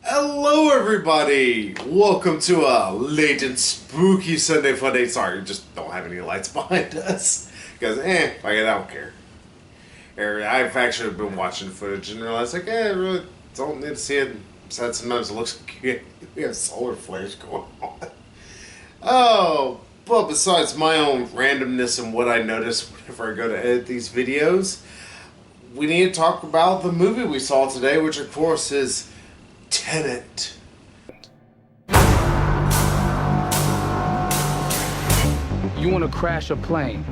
Hello, everybody! Welcome to a late and spooky Sunday Funday. Sorry, we just don't have any lights behind us. Because, I don't care. I've actually been watching footage and realized, I really don't need to see it. Besides, sometimes it looks like we have solar flares going on. Oh, but besides my own randomness and what I notice whenever I go to edit these videos, we need to talk about the movie we saw today, which, of course, is Tenet. You want to crash a plane?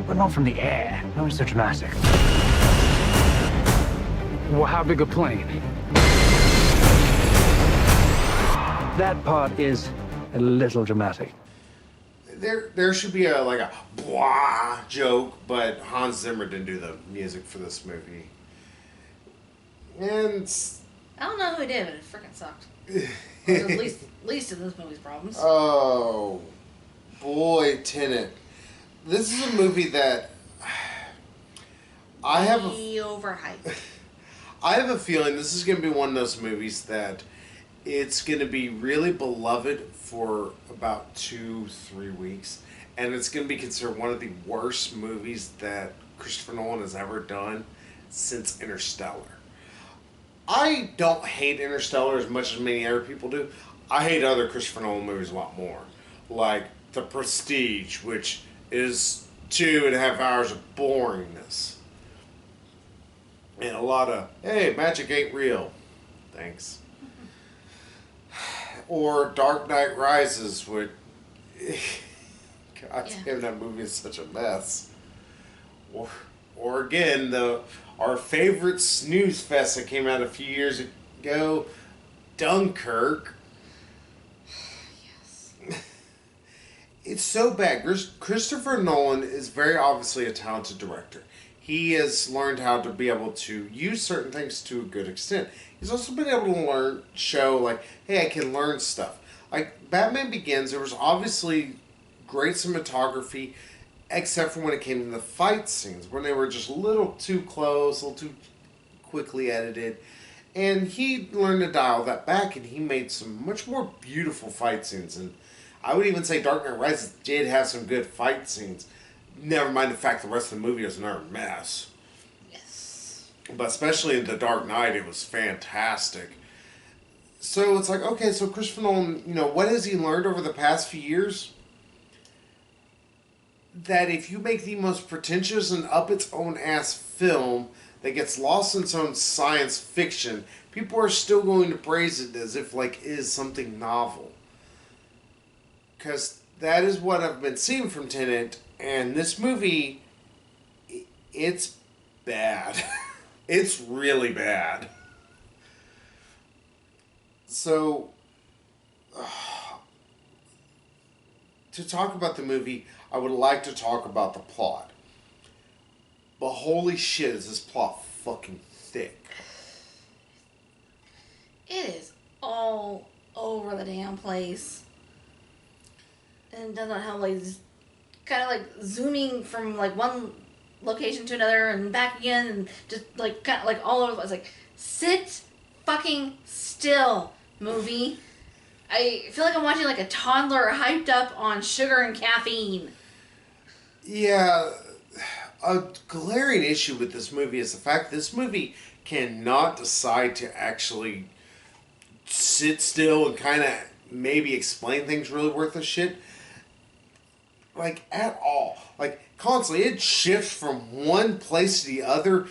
But not from the air. No one's so dramatic. Well, how big a plane? That part is a little dramatic. There should be a blah joke, but Hans Zimmer didn't do the music for this movie. And I don't know who did, but it freaking sucked. At least of this movie's problems. Oh boy, Tenet. This is a movie that I have overhyped. I have a feeling this is going to be one of those movies that it's going to be really beloved for about 2-3 weeks, and it's going to be considered one of the worst movies that Christopher Nolan has ever done since Interstellar. I don't hate Interstellar as much as many other people do. I hate other Christopher Nolan movies a lot more. Like The Prestige, which is 2.5 hours of boringness. And a lot of, hey, magic ain't real. Thanks. Or Dark Knight Rises, which... God damn, that movie is such a mess. Or again, our favorite snooze fest that came out a few years ago, Dunkirk. Yes. It's so bad. Christopher Nolan is very obviously a talented director. He has learned how to be able to use certain things to a good extent. He's also been able to show, hey, I can learn stuff. Like, Batman Begins, there was obviously great cinematography, except for when it came to the fight scenes, when they were just a little too close, a little too quickly edited. And he learned to dial that back, and he made some much more beautiful fight scenes. And I would even say Dark Knight Rises did have some good fight scenes. Never mind the fact the rest of the movie was another mess. Yes. But especially in The Dark Knight, it was fantastic. So it's like, okay, so Christopher Nolan, what has he learned over the past few years? That if you make the most pretentious and up its own ass film that gets lost in its own science fiction, people are still going to praise it as if it is something novel. Because that is what I've been seeing from Tenet, and this movie, it's bad. It's really bad. So, to talk about the movie, I would like to talk about the plot. But holy shit, is this plot fucking thick. It is all over the damn place. And it doesn't have kind of zooming from one location to another and back again and just kind of all over the place. Like, sit fucking still, movie. I feel like I'm watching a toddler hyped up on sugar and caffeine. Yeah, a glaring issue with this movie is the fact this movie cannot decide to actually sit still and kind of maybe explain things really worth a shit. At all. Constantly, it shifts from one place to the other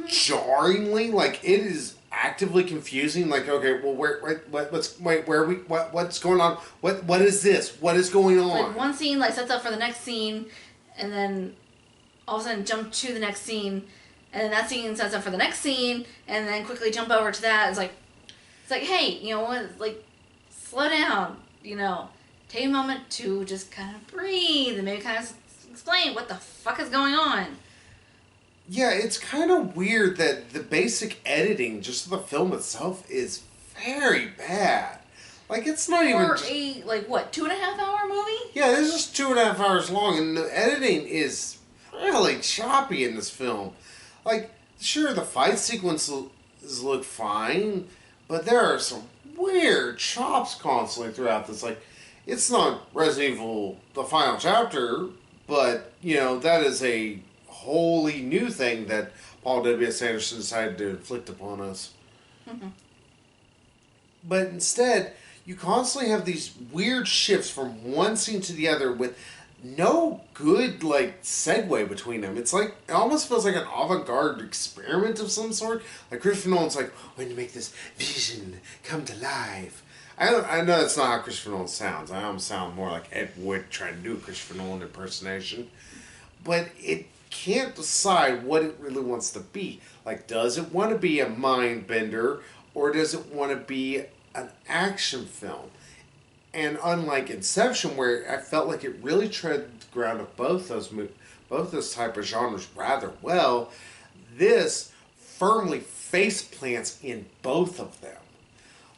jarringly. It is actively confusing. Okay, well, what's going on? What is this? What is going on? One scene sets up for the next scene, and then all of a sudden jump to the next scene, and then that scene sets up for the next scene, and then quickly jump over to that. It's like, hey, slow down, take a moment to just kind of breathe and maybe kind of explain what the fuck is going on. Yeah, it's kind of weird that the basic editing, just of the film itself, is very bad. It's not even... For a, 2.5 hour movie? Yeah, this is 2.5 hours long, and the editing is really choppy in this film. Sure, the fight sequences look fine, but there are some weird chops constantly throughout this. Like, it's not Resident Evil, the final chapter, but, you know, that is a wholly new thing that Paul W.S. Anderson decided to inflict upon us. Mm-hmm. But instead, you constantly have these weird shifts from one scene to the other with no good, like, segue between them. It's like, it almost feels like an avant-garde experiment of some sort. Like, Christopher Nolan's like, when you make this vision come to life. I know that's not how Christopher Nolan sounds. I almost sound more like Ed Wood trying to do a Christopher Nolan impersonation. But it can't decide what it really wants to be. Like, does it want to be a mind bender, or does it want to be an action film? And unlike Inception, where I felt like it really tread the ground of both those type of genres rather well, this firmly face plants in both of them.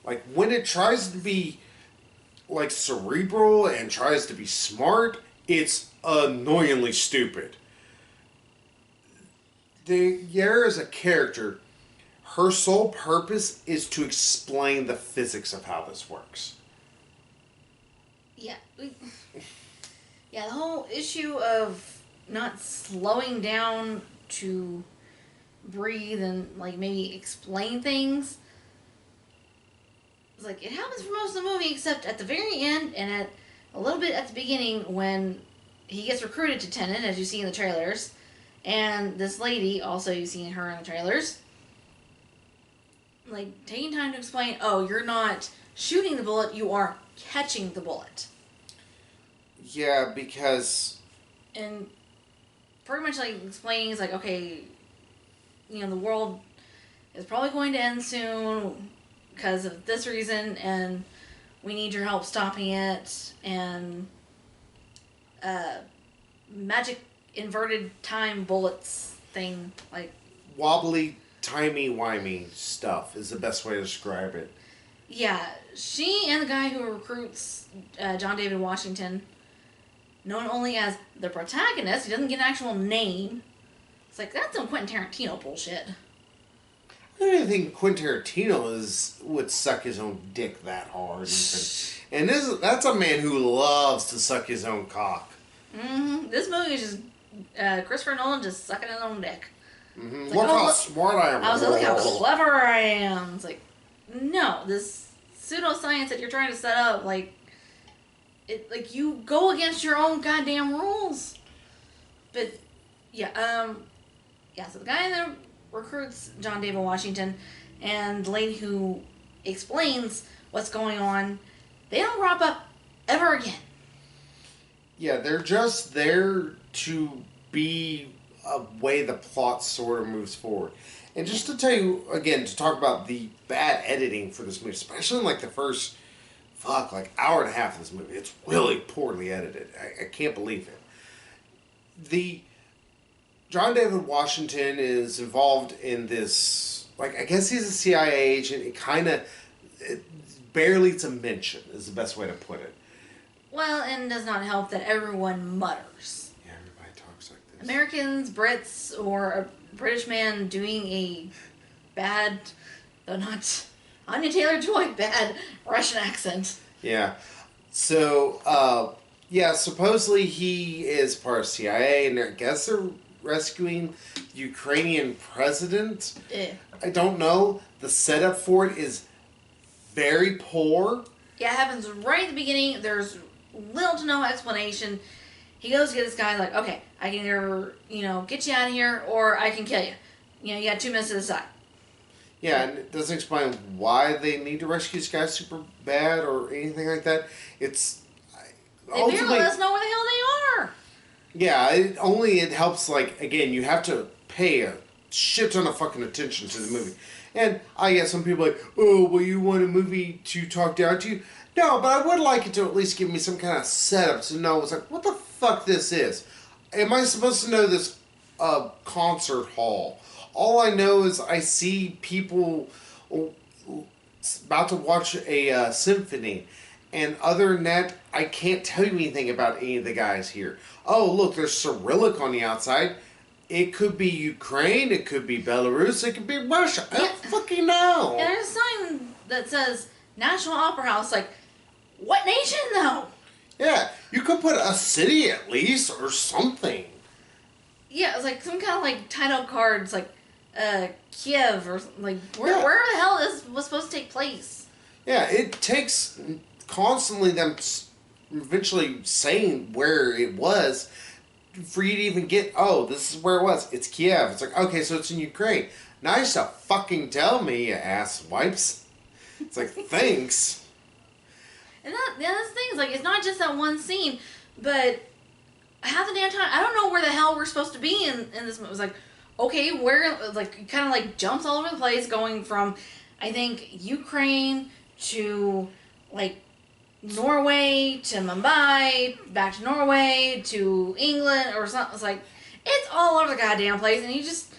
Like, when it tries to be like cerebral and tries to be smart, it's annoyingly stupid. Yara as a character, her sole purpose is to explain the physics of how this works. Yeah. The whole issue of not slowing down to breathe and, like, maybe explain things. It's like, it happens for most of the movie, except at the very end and at a little bit at the beginning when he gets recruited to Tenet, as you see in the trailers. And this lady, also you see her in the trailers, like, taking time to explain, oh, you're not shooting the bullet, you are catching the bullet. Yeah, because... And pretty much, like, explaining, it's like, okay, you know, the world is probably going to end soon because of this reason, and we need your help stopping it, and magic inverted time bullets thing, like... Wobbly, timey-wimey stuff is the best way to describe it. Yeah, she and the guy who recruits John David Washington, known only as the protagonist, he doesn't get an actual name. It's like, that's some Quentin Tarantino bullshit. I don't even think Quentin Tarantino would suck his own dick that hard. And that's a man who loves to suck his own cock. Mm-hmm. This movie is just Christopher Nolan just sucking his own dick. Mm-hmm. Like, Look how smart I am. I was like, look how clever I am. It's like, no, this pseudoscience that you're trying to set up, like, you go against your own goddamn rules. But yeah, so the guy that recruits John David Washington and the lady who explains what's going on, they don't crop up ever again. Yeah, they're just there to be a way the plot sort of moves forward. And just to tell you, again, to talk about the bad editing for this movie, especially in like the first, hour and a half of this movie, it's really poorly edited. I can't believe it. The John David Washington is involved in this, I guess he's a CIA agent. It barely to mention is the best way to put it. Well, and does not help that everyone mutters. Yeah, everybody talks like this. Americans, Brits, or a British man doing a bad, though not Anya Taylor-Joy, bad Russian accent. Yeah. So, supposedly he is part of CIA, and I guess they're rescuing the Ukrainian president. I don't know. The setup for it is very poor. Yeah, it happens right at the beginning. There's little to no explanation. He goes to get this guy, like, okay, I can either, get you out of here, or I can kill you. You got 2 minutes to decide. Yeah, and it doesn't explain why they need to rescue this guy super bad or anything like that. It's... They barely let us know where the hell they are. Yeah, it helps, again, you have to pay a shit ton of fucking attention to the movie. And I get some people like, oh, well, you want a movie to talk down to you? No, but I would like it to at least give me some kind of setup to know, what the fuck this is? Am I supposed to know this concert hall? All I know is I see people about to watch a symphony. And other than that, I can't tell you anything about any of the guys here. Oh, look, there's Cyrillic on the outside. It could be Ukraine, it could be Belarus, it could be Russia. I don't fucking know. And there's a sign that says National Opera House. Like, what nation though? Yeah, you could put a city at least or something. Yeah, it's like some kind of like title cards, like Kiev or like Yeah. where the hell was supposed to take place? Yeah, it takes constantly them eventually saying where it was for you to even get, oh, this is where it was. It's Kiev. It's like, okay, so it's in Ukraine. Now you just have to fucking tell me, you ass wipes. It's like, thanks. And that's the thing, is like, it's not just that one scene, but half the damn time, I don't know where the hell we're supposed to be in this movie. It was like, okay, where, like, it kind of like jumps all over the place, going from, I think, Ukraine to, like, Norway to Mumbai, back to Norway to England or something. It's like, it's all over the goddamn place, and he just,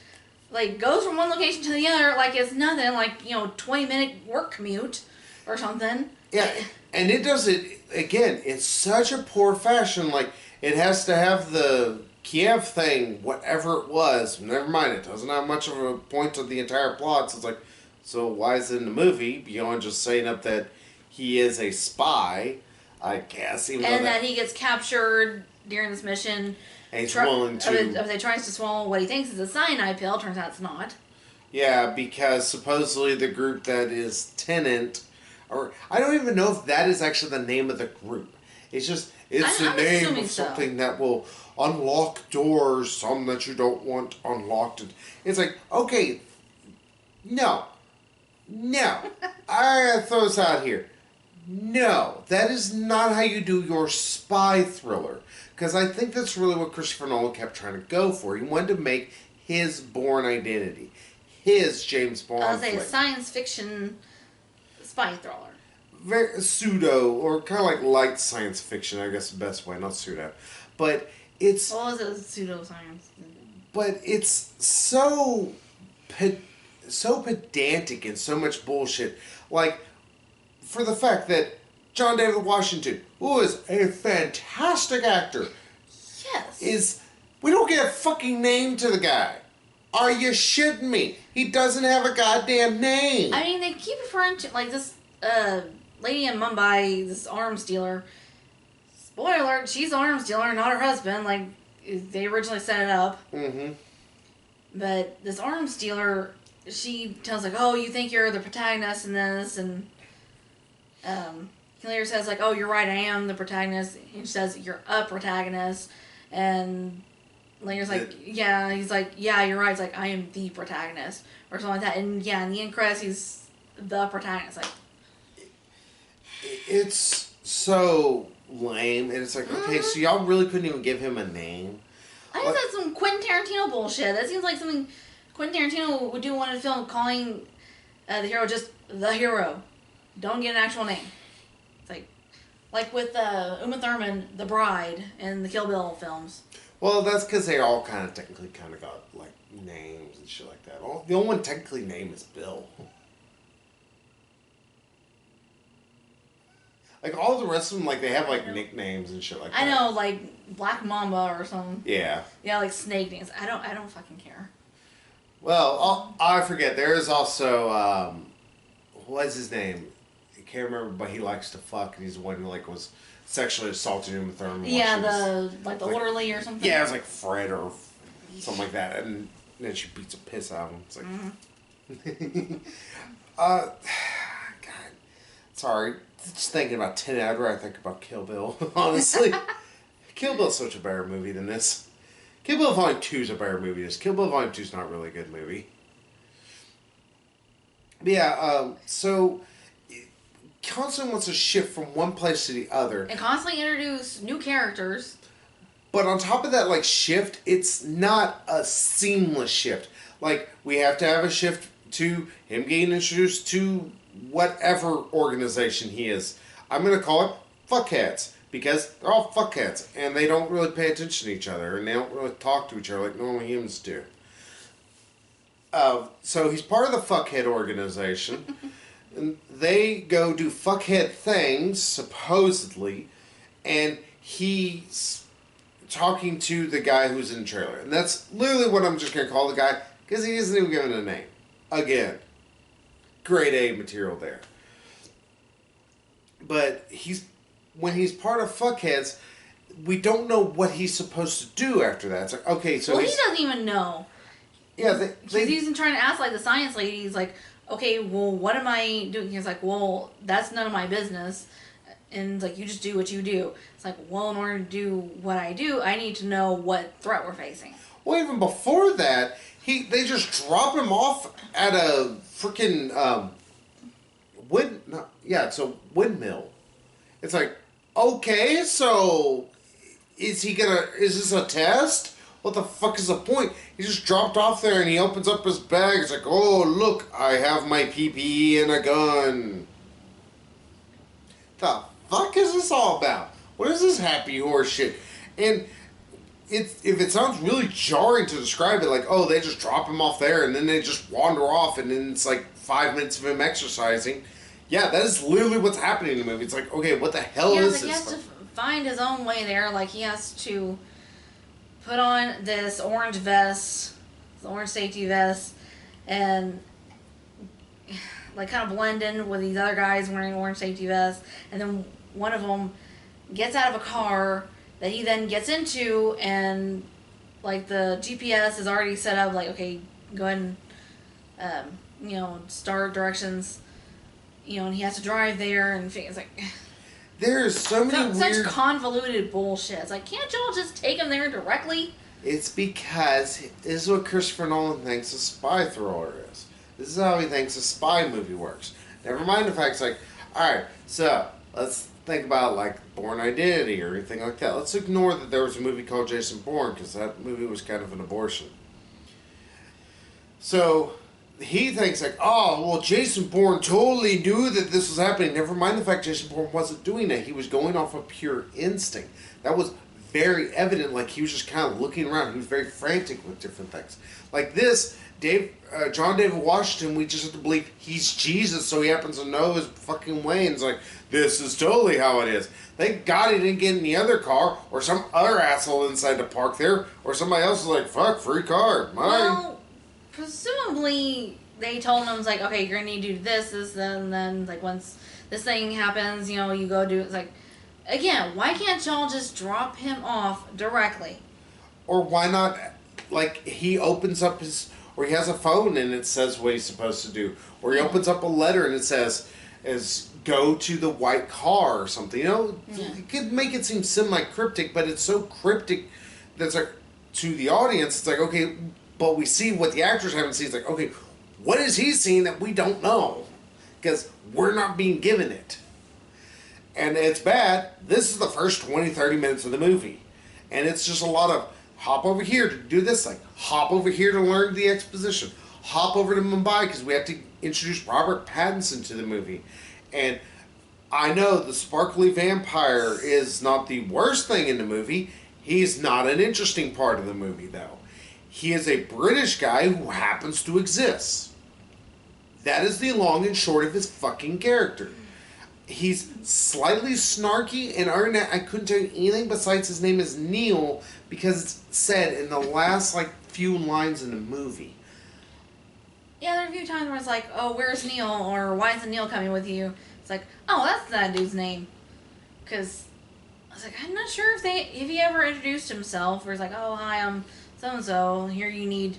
like, goes from one location to the other like it's nothing, like, 20-minute work commute or something. Yeah, and it does it, again, in such a poor fashion. Like, it has to have the Kiev thing, whatever it was. Never mind, it doesn't have much of a point to the entire plot. So it's like, so why is it in the movie beyond just saying up that he is a spy, I guess. Even and that he gets captured during this mission. And he's willing to... They tries to swallow what he thinks is a cyanide pill. Turns out it's not. Yeah, because supposedly the group that is Tenet, or I don't even know if that is actually the name of the group. It's just, it's the name of something that will unlock doors, some that you don't want unlocked. It's like, okay, no. I gotta throw this out here. No, that is not how you do your spy thriller. Because I think that's really what Christopher Nolan kept trying to go for. He wanted to make his Bourne identity. His James Bond I would say flick. science fiction spy thriller. Very pseudo, or kind of like light science fiction, I guess is the best way, not pseudo. But it's... What was it? Pseudoscience. But it's so pedantic and so much bullshit. Like, for the fact that John David Washington, who is a fantastic actor, Yes. we don't get a fucking name to the guy. Are you shitting me? He doesn't have a goddamn name. I mean, they keep referring to, like, this lady in Mumbai, this arms dealer. Spoiler alert, she's an arms dealer, not her husband. Like, they originally set it up. Mm-hmm. But this arms dealer, she tells, like, oh, you think you're the protagonist in this, and he later says, like, oh, you're right, I am the protagonist. He says, you're a protagonist. And later's like, yeah, he's like, yeah, you're right. It's like, I am the protagonist. Or something like that. And yeah, in the end credits, he's the protagonist. Like, it's so lame. And it's like, okay, so y'all really couldn't even give him a name? I think that's some Quentin Tarantino bullshit. That seems like something Quentin Tarantino would do in a film, calling the hero just the hero. Don't get an actual name. It's like with Uma Thurman, the bride, in the Kill Bill films. Well, that's because they all kind of technically got, like, names and shit like that. The only one technically named is Bill. Like, all the rest of them, like, they have, like, nicknames and shit like that. I know, like Black Mamba or something. Yeah. Yeah, like snake names. I don't fucking care. Well, I forget. There is also, what's his name? I can't remember, but he likes to fuck, and he's the one who, like, was sexually assaulting Uma Thurman. Yeah, the orderly or something. Yeah, it was like Fred or something like that, and then she beats the piss out of him. It's like, God, sorry. Just thinking about Tenet, I'd rather think about Kill Bill, honestly. Kill Bill's such a better movie than this. Kill Bill Volume 2 is a better movie than this. Kill Bill Volume 2 is not really a good movie. But yeah, so constantly wants to shift from one place to the other. And constantly introduce new characters. But on top of that, like, shift, it's not a seamless shift. Like, we have to have a shift to him getting introduced to whatever organization he is. I'm going to call it fuckheads, because they're all fuckheads, and they don't really pay attention to each other, and they don't really talk to each other like normal humans do. So he's part of the fuckhead organization, and they go do fuckhead things, supposedly, and he's talking to the guy who's in the trailer. And that's literally what I'm just going to call the guy, because he isn't even given a name. Again, grade A material there. But when he's part of Fuckheads, we don't know what he's supposed to do after that. It's like, okay, so well, he doesn't even know. Yeah, He's trying to ask like the science lady. He's like, okay, well, what am I doing? He's like, well, that's none of my business. And it's like, you just do what you do. It's like, well, in order to do what I do, I need to know what threat we're facing. Well, even before that, they just drop him off at a freaking it's a windmill. It's like, okay, so is this a test? What the fuck is the point? He just dropped off there and he opens up his bag. It's like, oh, look, I have my PPE and a gun. The fuck is this all about? What is this happy horse shit? And if it sounds really jarring to describe it, like, oh, they just drop him off there and then they just wander off and then it's like 5 minutes of him exercising. Yeah, that is literally what's happening in the movie. It's like, okay, what the hell is this? He has to find his own way there. Like, he has to put on this orange vest, this orange safety vest, and like kind of blend in with these other guys wearing orange safety vests. And then one of them gets out of a car that he then gets into, and like the GPS is already set up. Like, okay, go ahead and start directions. And he has to drive there, and it's like there's so many such convoluted bullshit. It's like, can't y'all just take him there directly? It's because this is what Christopher Nolan thinks a spy thriller is. This is how he thinks a spy movie works. Never mind the fact it's like, alright, so let's think about like Bourne Identity or anything like that. Let's ignore that there was a movie called Jason Bourne, because that movie was kind of an abortion. So he thinks like, oh, well, Jason Bourne totally knew that this was happening. Never mind the fact Jason Bourne wasn't doing that. He was going off of pure instinct. That was very evident. Like, he was just kind of looking around. He was very frantic with different things. Like this, John David Washington, we just have to believe he's Jesus, so he happens to know his fucking way, and it's like, this is totally how it is. Thank God he didn't get in the other car, or some other asshole inside the park there, or somebody else was like, fuck, free car, mine. Well, presumably they told him, it's like, okay, you're gonna need to do this, and then like once this thing happens, you go do it. It's like, again, why can't y'all just drop him off directly? Or why not, like, he opens up or he has a phone and it says what he's supposed to do. Or he opens up a letter and it says, go to the white car or something. It could make it seem semi-cryptic, but it's so cryptic that it's like, to the audience, it's like, okay, but we see what the actors haven't seen. It's like, okay, what is he seeing that we don't know? Because we're not being given it. And it's bad. This is the first 20, 30 minutes of the movie. And it's just a lot of hop over here to do this thing. Hop over here to learn the exposition. Hop over to Mumbai because we have to introduce Robert Pattinson to the movie. And I know the sparkly vampire is not the worst thing in the movie. He's not an interesting part of the movie, though. He is a British guy who happens to exist. That is the long and short of his fucking character. He's slightly snarky, and other than that, I couldn't tell you anything besides his name is Neil, because it's said in the last, few lines in the movie. Yeah, there are a few times where it's like, oh, where's Neil? Or why isn't Neil coming with you? It's like, oh, that's that dude's name. Because I was like, I'm not sure if he ever introduced himself, or he's like, oh, hi, I'm so-and-so. Here you need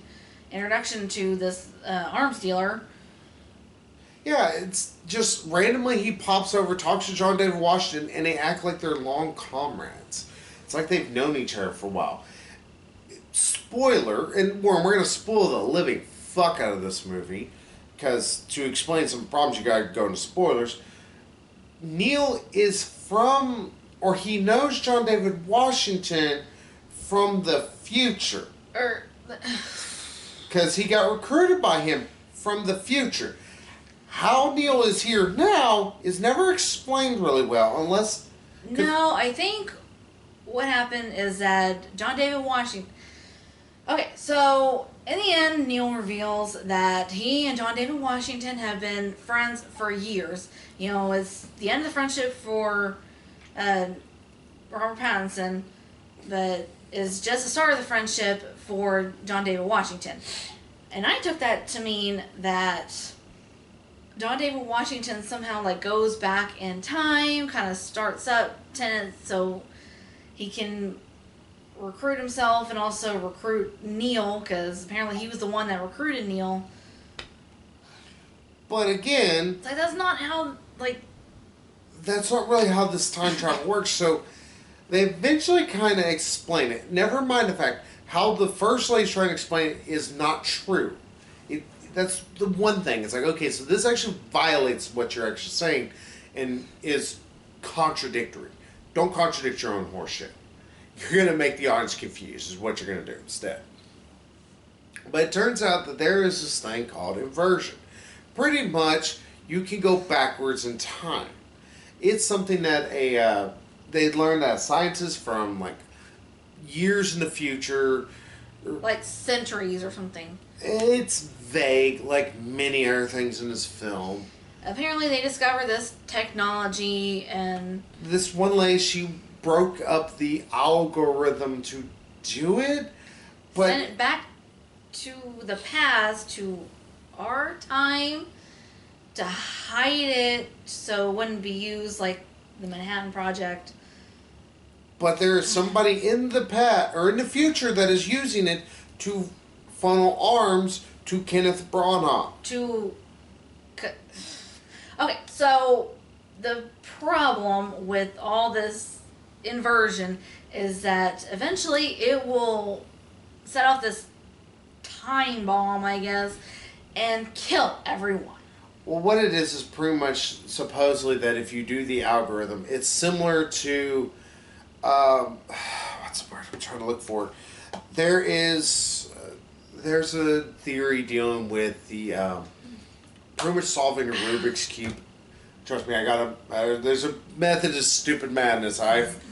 introduction to this arms dealer. Yeah, it's just randomly he pops over, talks to John David Washington, and they act like they're long comrades. It's like they've known each other for a while. Spoiler, and we're going to spoil the living fuck out of this movie, because to explain some problems you gotta go into spoilers. Neil is from, or he knows John David Washington from the future. Because he got recruited by him from the future. How Neil is here now is never explained really well, unless... No, I think what happened is that John David Washington... Okay, so in the end, Neil reveals that he and John David Washington have been friends for years. It's the end of the friendship for Robert Pattinson, but it's just the start of the friendship for John David Washington. And I took that to mean that John David Washington somehow like goes back in time, kind of starts up Tenet so he can recruit himself and also recruit Neil, because apparently he was the one that recruited Neil. But again, It's like that's not how like. that's not really how this time travel works. So they eventually kind of explain it. Never mind the fact how the first lady's trying to explain it is not true. That's the one thing. It's like, okay, so this actually violates what you're actually saying and is contradictory. Don't contradict your own horseshit. You're going to make the audience confused is what you're going to do instead. But it turns out that there is this thing called inversion. Pretty much, you can go backwards in time. It's something that they learned as scientists from like years in the future. Like centuries or something. It's vague, like many other things in this film. Apparently they discovered this technology and... This one lady, she broke up the algorithm to do it, but... Sent it back to the past, to our time, to hide it so it wouldn't be used like the Manhattan Project. But there is somebody in the past, or in the future, that is using it to funnel arms to Kenneth Branagh. Okay, so the problem with all this inversion is that eventually it will set off this time bomb, I guess, and kill everyone. Well, what it is pretty much supposedly that if you do the algorithm, it's similar to, what's the word I'm trying to look for? There's a theory dealing with the, pretty much solving a Rubik's Cube. Trust me, there's a method of stupid madness. I've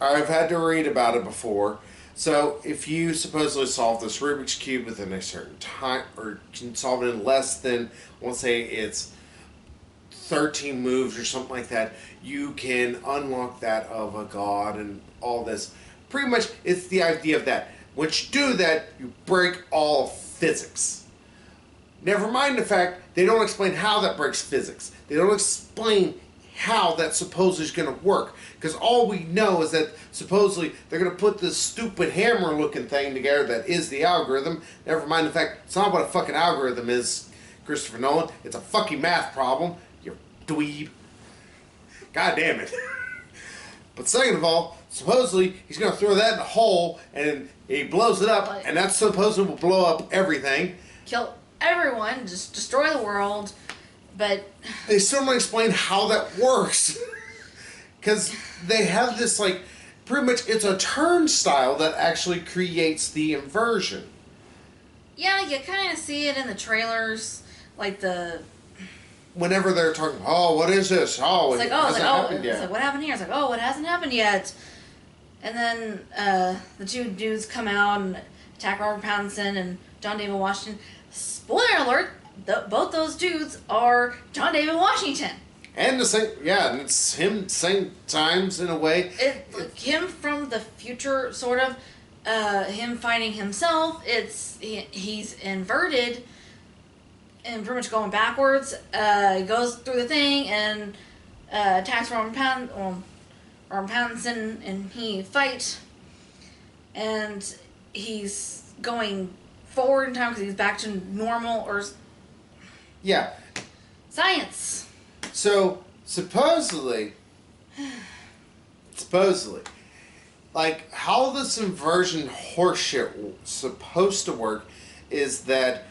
had to read about it before. So, if you supposedly solve this Rubik's Cube within a certain time, or can solve it in less than, let's say it's 13 moves or something like that, you can unlock that of a god and all this. Pretty much, it's the idea of that. Once you do that, you break all physics. Never mind the fact they don't explain how that breaks physics. They don't explain how that supposedly is going to work. Because all we know is that supposedly they're going to put this stupid hammer-looking thing together that is the algorithm. Never mind the fact it's not what a fucking algorithm is, Christopher Nolan. It's a fucking math problem, you dweeb. God damn it. But second of all, supposedly he's going to throw that in a hole and he blows it up, and that supposedly will blow up everything. Kill everyone, just destroy the world, but... They still don't explain how that works. Because they have this, like, pretty much it's a turnstile that actually creates the inversion. Yeah, you kind of see it in the trailers, like the... Whenever they're talking, oh, what is this? Oh, it's like, happened yet. It's like, what happened here? It's like, oh, it hasn't happened yet. And then the two dudes come out and attack Robert Pattinson and John David Washington. Spoiler alert, both those dudes are John David Washington. And the same, yeah, and it's him same times in a way. Him from the future, sort of. Him fighting himself. He's inverted and pretty much going backwards. He goes through the thing and attacks Robert Pattinson, and he fight. And he's going forward in time because he's back to normal or... Yeah. Science. So, supposedly, like, how this inversion horseshit supposed to work is that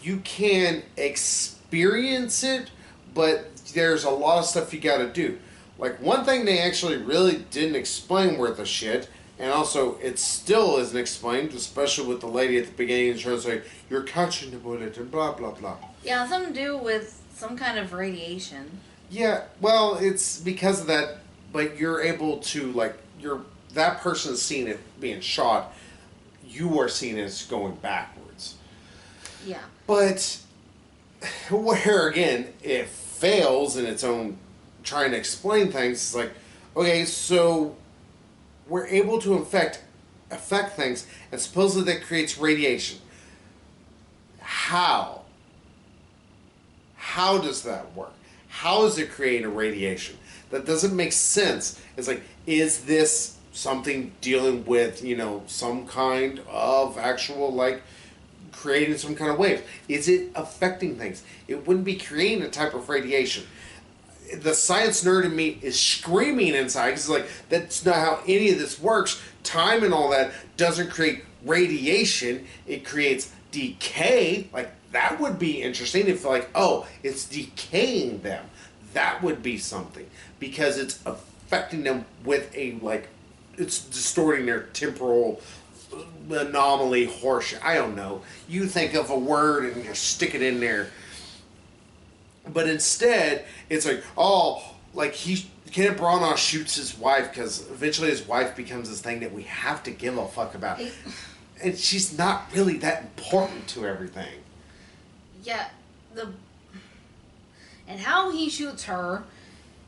you can experience it, but there's a lot of stuff you gotta do. Like, one thing they actually really didn't explain worth a shit, and also it still isn't explained, especially with the lady at the beginning of the show saying, you're catching the bullet and blah, blah, blah. Yeah, something to do with some kind of radiation. Yeah, well, it's because of that, but you're able to, like, that person's seeing it being shot, you are seeing it as going backwards. Yeah. But, where, again, it fails in its own trying to explain things, it's like, okay, so we're able to affect things, and supposedly that creates radiation. How? How does that work? How is it creating a radiation? That doesn't make sense. It's like, is this something dealing with, some kind of actual, like, creating some kind of waves? Is it affecting things? It wouldn't be creating a type of radiation. The science nerd in me is screaming inside because it's like, that's not how any of this works. Time and all that doesn't create radiation. It creates decay. Like, that would be interesting if, like, oh, it's decaying them. That would be something because it's affecting them with a, like, it's distorting their temporal anomaly horseshit. I don't know. You think of a word and you stick it in there. But instead, it's like, oh, like Kenneth Branagh shoots his wife because eventually his wife becomes this thing that we have to give a fuck about. And she's not really that important to everything. Yeah, and how he shoots her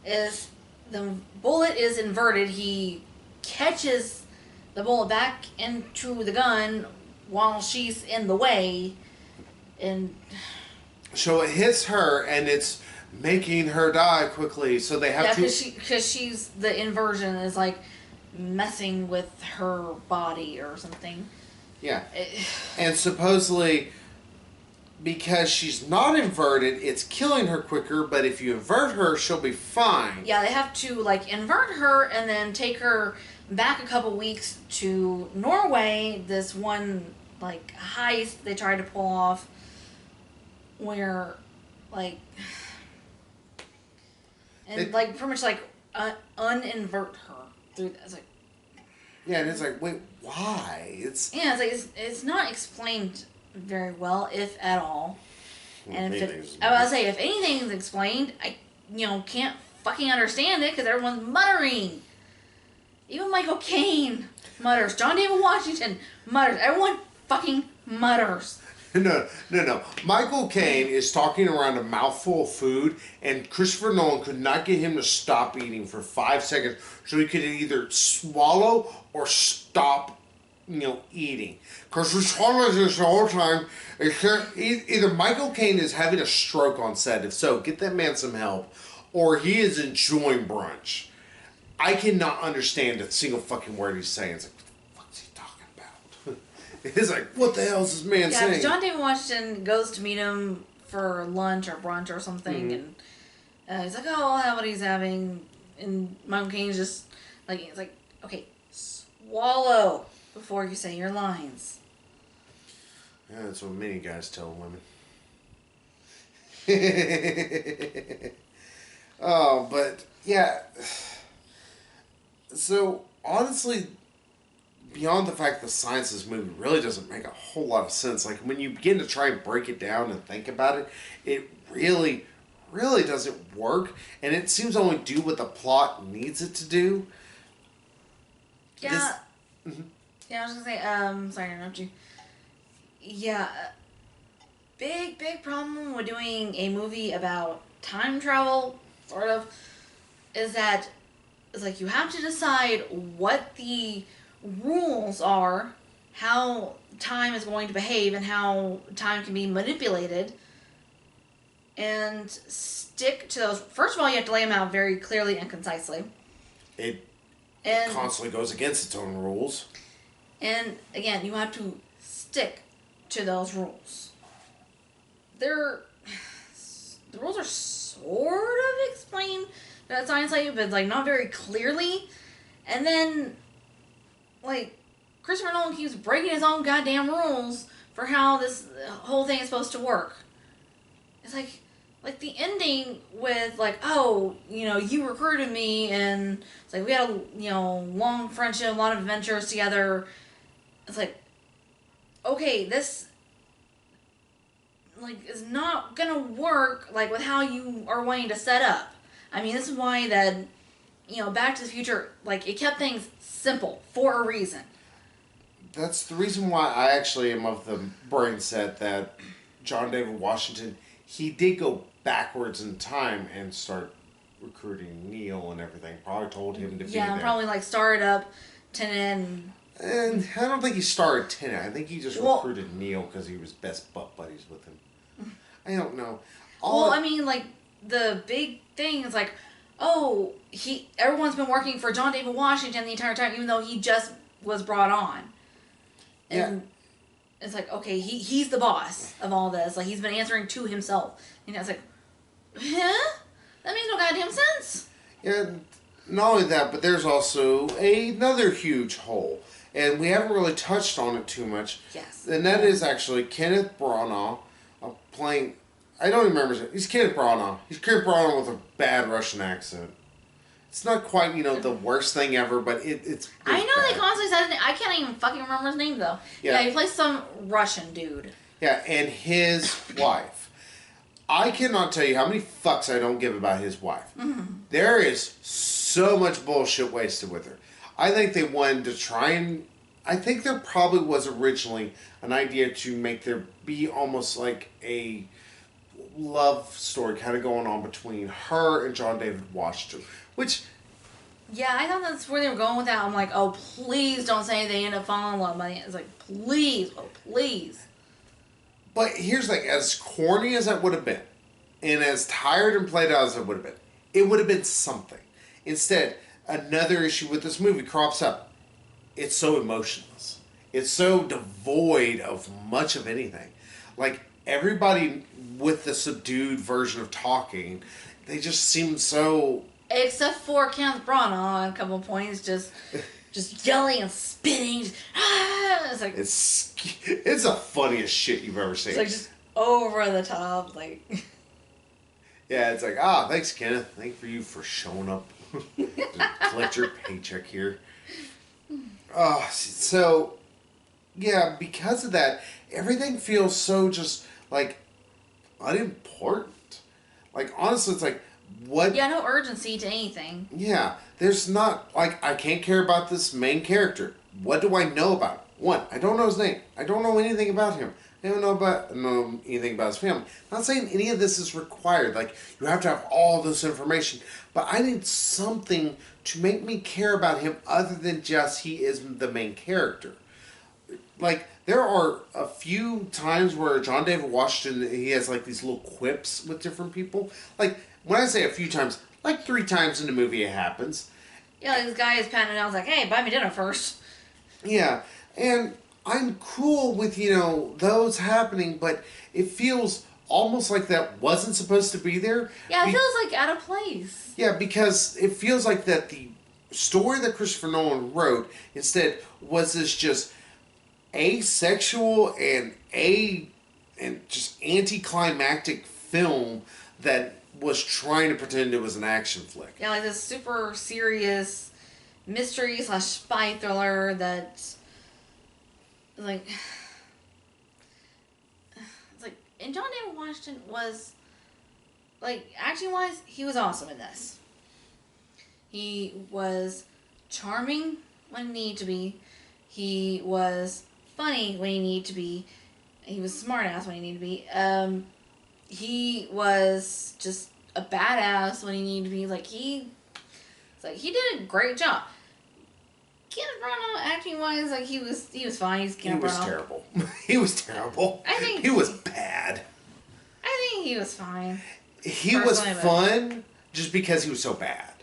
is the bullet is inverted. He catches the bullet back into the gun while she's in the way, and so it hits her and it's making her die quickly. So they have to because she's the inversion is like messing with her body or something. Yeah, and supposedly, because she's not inverted, it's killing her quicker, but if you invert her, she'll be fine. Yeah, they have to, like, invert her and then take her back a couple weeks to Norway, this one, like, heist they tried to pull off where, like, and, like, pretty much, like, uninvert her through that. It's like, yeah, and it's like, wait, why? It's like, it's not explained very well, if at all. And I was say, if anything is explained, I can't fucking understand it because everyone's muttering. Even Michael Caine mutters. John David Washington mutters. Everyone fucking mutters. No. Michael Caine is talking around a mouthful of food, and Christopher Nolan could not get him to stop eating for 5 seconds, so he could either swallow or stop eating. Because we swallow this the whole time. Either Michael Caine is having a stroke on set, if so, get that man some help, or he is enjoying brunch. I cannot understand a single fucking word he's saying. It's like, what the fuck's he talking about? It's like, what the hell is this man saying? Yeah, John David Washington goes to meet him for lunch or brunch or something, and he's like, oh, I'll have what he's having, and Michael Caine's just, like, it's like, okay, swallow before you say your lines. Yeah, that's what many guys tell women. Oh, but yeah. So honestly, beyond the fact the science of this movie really doesn't make a whole lot of sense. Like, when you begin to try and break it down and think about it, it really, really doesn't work, and it seems to only do what the plot needs it to do. Yeah. Yeah, I was gonna say, sorry to interrupt you. Yeah, big problem with doing a movie about time travel, sort of, is that it's like you have to decide what the rules are, how time is going to behave, and how time can be manipulated, and stick to those. First of all, you have to lay them out very clearly and concisely. It constantly goes against its own rules. And again, you have to stick to those rules. The rules are sort of explained in science like, but like not very clearly. And then, like, Christopher Nolan keeps breaking his own goddamn rules for how this whole thing is supposed to work. It's like the ending with, like, oh, you recruited me, and it's like we had a, long friendship, a lot of adventures together. It's like, okay, this, like, is not gonna work, like, with how you are wanting to set up. I mean, this is why that, Back to the Future, like, it kept things simple for a reason. That's the reason why I actually am of the brain set that John David Washington, he did go backwards in time and start recruiting Neil and everything. Probably told him to be there. Yeah, probably, like, started up Tenet and I don't think he started Tenet. I think he just recruited Neil because he was best butt buddies with him. I don't know. Well, I mean, like, the big thing is like, oh, everyone's been working for John David Washington the entire time, even though he just was brought on. And it's like, okay, he's the boss of all this. Like, he's been answering to himself. And it's like, huh? That makes no goddamn sense. Yeah, not only that, but there's also another huge hole. And we haven't really touched on it too much. Yes. And that is actually Kenneth Branagh playing... I don't even remember his name. He's Kenneth Branagh. He's Kenneth Branagh with a bad Russian accent. It's not quite, the worst thing ever, but it's I know bad. they constantly said his name. I can't even fucking remember his name, though. Yeah, he plays some Russian dude. Yeah, and his wife. I cannot tell you how many fucks I don't give about his wife. Mm-hmm. There is so much bullshit wasted with her. I think they wanted to try and... I think there probably was originally an idea to make there be almost like a love story kind of going on between her and John David Washington. Which... Yeah, I thought that's where they were going with that. I'm like, oh, please don't say they end up falling in love by the end. It's like, please, oh, please. But here's like, as corny as that would have been, and as tired and played out as it would have been, it would have been something. Instead, another issue with this movie crops up. It's so emotionless. It's so devoid of much of anything. Like, everybody with the subdued version of talking, they just seem so... Except for Kenneth Branagh on a couple of points, just yelling and spitting. It's like... It's the funniest shit you've ever seen. It's like just over the top, like... Yeah, it's like, thanks, Kenneth. Thank you for showing up to collect your paycheck here. So, yeah, because of that, everything feels so just, like, unimportant. Like, honestly, it's like, what... Yeah, no urgency to anything. Yeah, there's not, like, I can't care about this main character. What do I know about him? One, I don't know his name. I don't know anything about him. I don't know anything about his family. I'm not saying any of this is required. Like, you have to have all this information. But I need something to make me care about him other than just he is the main character. Like, there are a few times where John David Washington, he has, like, these little quips with different people. Like, when I say a few times, like 3 times in the movie it happens. Yeah, like this guy is panning out, like, hey, buy me dinner first. Yeah, and... I'm cool with, those happening, but it feels almost like that wasn't supposed to be there. Yeah, it feels like out of place. Yeah, because it feels like that the story that Christopher Nolan wrote instead was this just asexual and just anticlimactic film that was trying to pretend it was an action flick. Yeah, like this super serious mystery/spy thriller that... Like, it's like, and John David Washington was, like, acting-wise, he was awesome in this. He was charming when he needed to be. He was funny when he needed to be. He was smart-ass when he needed to be. He was just a badass when he needed to be. Like, he did a great job. Kenneth Branagh, acting-wise, like, he was fine. He was terrible. He was terrible. I think... He was bad. I think he was fine. He was fun just because he was so bad.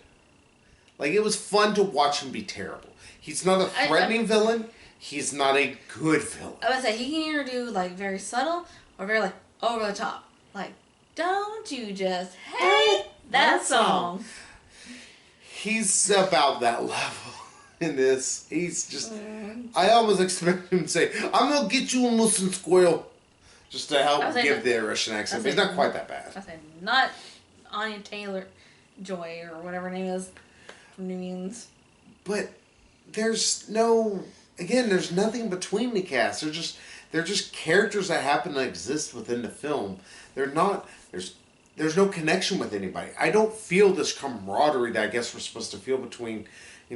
Like, it was fun to watch him be terrible. He's not a threatening villain. He's not a good villain. I would say he can either do, like, very subtle or very, like, over the top. Like, don't you just hate that song. He's about that level. In this, he's just... I almost expect him to say, I'm gonna get you a Muslim squirrel. Just to help give the Russian accent. But he's not quite that bad. I said, not Anya Taylor-Joy or whatever her name is from New Mutants. But there's no... Again, there's nothing between the cast. They're just characters that happen to exist within the film. They're not... There's no connection with anybody. I don't feel this camaraderie that I guess we're supposed to feel between...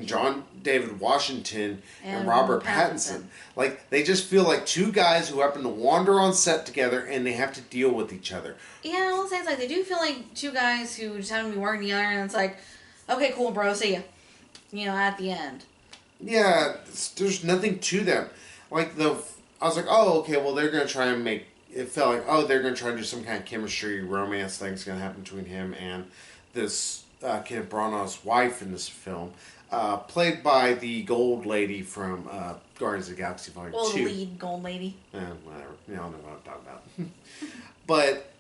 John David Washington and Robert Pattinson. Like, they just feel like 2 guys who happen to wander on set together and they have to deal with each other. Yeah, I will say it's like they do feel like 2 guys who just happen to be working together and it's like, okay, cool, bro, see ya. At the end. Yeah, there's nothing to them. Like, I was like, oh, okay, well, they're going to try and make it felt like, oh, they're going to try to do some kind of chemistry, romance thing's going to happen between him and this Kenneth Branagh's wife in this film, played by the gold lady from Guardians of the Galaxy Volume 2. Well, the lead gold lady. Whatever. Y'all know what I'm talking about. But,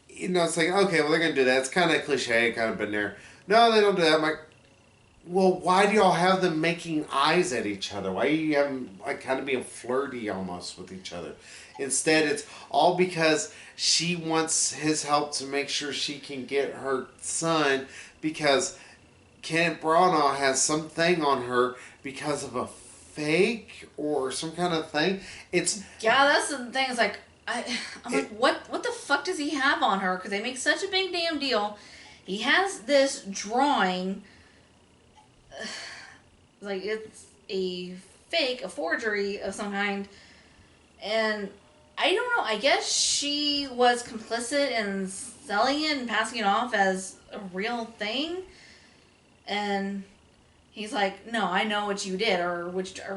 it's like, okay, well, they're going to do that. It's kind of cliche, kind of been there. No, they don't do that. I'm like, well, why do y'all have them making eyes at each other? Why do you have them, like, kind of being flirty almost with each other? Instead, it's all because she wants his help to make sure she can get her son, because Kenneth Branagh has something on her because of a fake or some kind of thing. Yeah, that's the thing. It's like, I'm like, what the fuck does he have on her? Because they make such a big damn deal. He has this drawing, like it's a fake, a forgery of some kind, and I don't know, I guess she was complicit in selling it and passing it off as a real thing, and he's like, no, I know what you did, or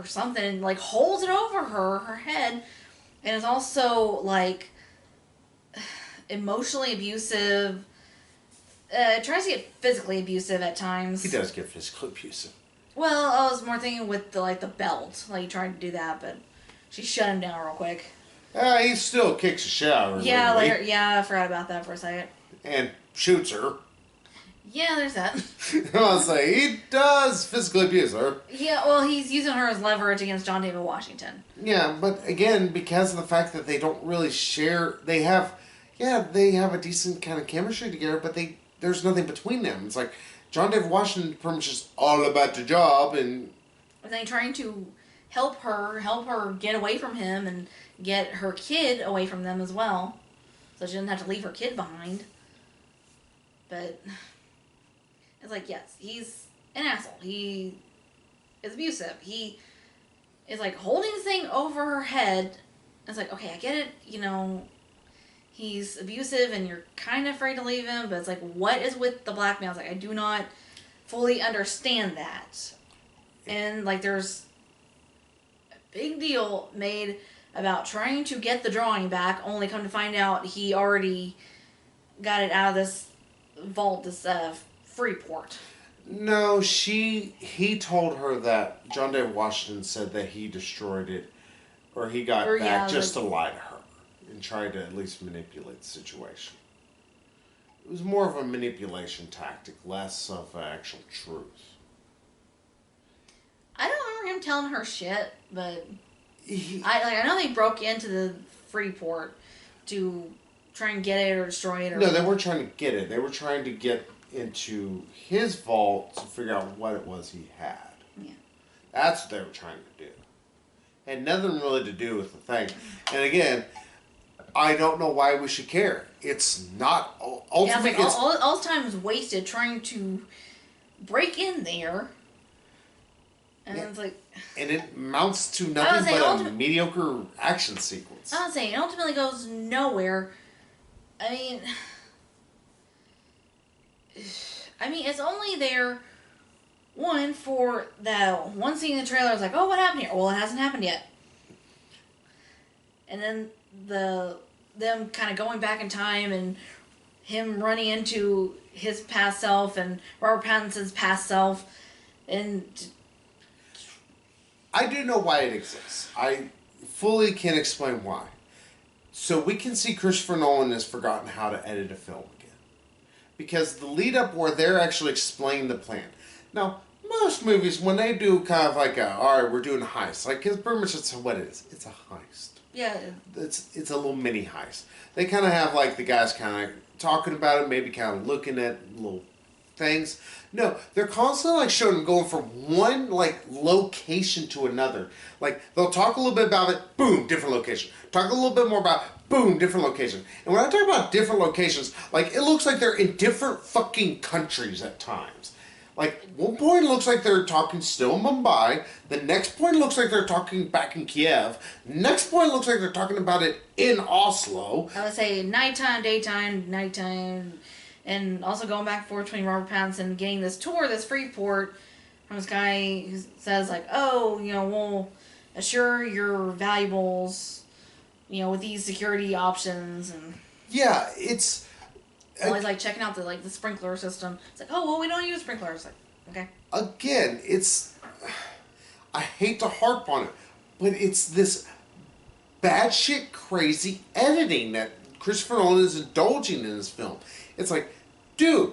something, and like holds it over her head, and is also like emotionally abusive, tries to get physically abusive at times. He does get physically abusive. Well, I was more thinking with the belt, like he tried to do that, but she shut him down real quick. He still kicks a shower. Yeah, later. Yeah, I forgot about that for a second. And shoots her. Yeah, there's that. I'll say he does physically abuse her. Yeah, well, he's using her as leverage against John David Washington. Yeah, but again, because of the fact that they don't really share, they have a decent kind of chemistry together, but there's nothing between them. It's like John David Washington pretty much just all about the job, and they trying to help her get away from him and get her kid away from them as well, so she doesn't have to leave her kid behind. But it's like, yes, he's an asshole. He is abusive. He is like holding this thing over her head. It's like, okay, I get it, he's abusive and you're kind of afraid to leave him, but it's like, what is with the blackmail? It's like, I do not fully understand that. And like, there's a big deal made about trying to get the drawing back, only come to find out he already got it out of this vault, this Freeport. No, he told her that John David Washington said that he destroyed it, or he got back just to lie to her and try to at least manipulate the situation. It was more of a manipulation tactic, less of an actual truth. I don't remember him telling her shit, but I know they broke into the Freeport to try and get it or destroy it. No, they weren't trying to get it. They were trying to get into his vault to figure out what it was he had. Yeah. That's what they were trying to do. Had nothing really to do with the thing. And again, I don't know why we should care. It's not ultimately. Yeah, it's like all time was wasted trying to break in there, and it's like. And it amounts to nothing but a mediocre action sequence. I was saying, it ultimately goes nowhere. I mean, it's only there, one, for that one scene in the trailer. It's like, oh, what happened here? Well, it hasn't happened yet. And then them kind of going back in time and him running into his past self and Robert Pattinson's past self, and I do know why it exists. I fully can explain why. So we can see Christopher Nolan has forgotten how to edit a film again. Because the lead up where they're actually explaining the plan. Now, most movies, when they do kind of like alright, we're doing a heist. Like, it's pretty much what it is. It's a heist. yeah. It's a little mini heist. They kind of have like the guys kind of talking about it, maybe kind of looking at little things. No, they're constantly like showing them going from one like location to another. Like they'll talk a little bit about it, boom, different location. Talk a little bit more about it, boom, different location. And when I talk about different locations, like it looks like they're in different fucking countries at times. Like one point it looks like they're talking still in Mumbai. The next point it looks like they're talking back in Kiev. Next point it looks like they're talking about it in Oslo. I would say nighttime, daytime, nighttime. And also going back and forth between Robert Pattinson getting this tour, this Freeport, from this guy who says, like, oh, we'll assure your valuables with these security options and Yeah, it's always like checking out the sprinkler system. It's like, oh well, we don't use sprinklers. Like, okay. again, it's I hate to harp on it, but it's this batshit crazy editing that Christopher Nolan is indulging in this film. It's like, dude,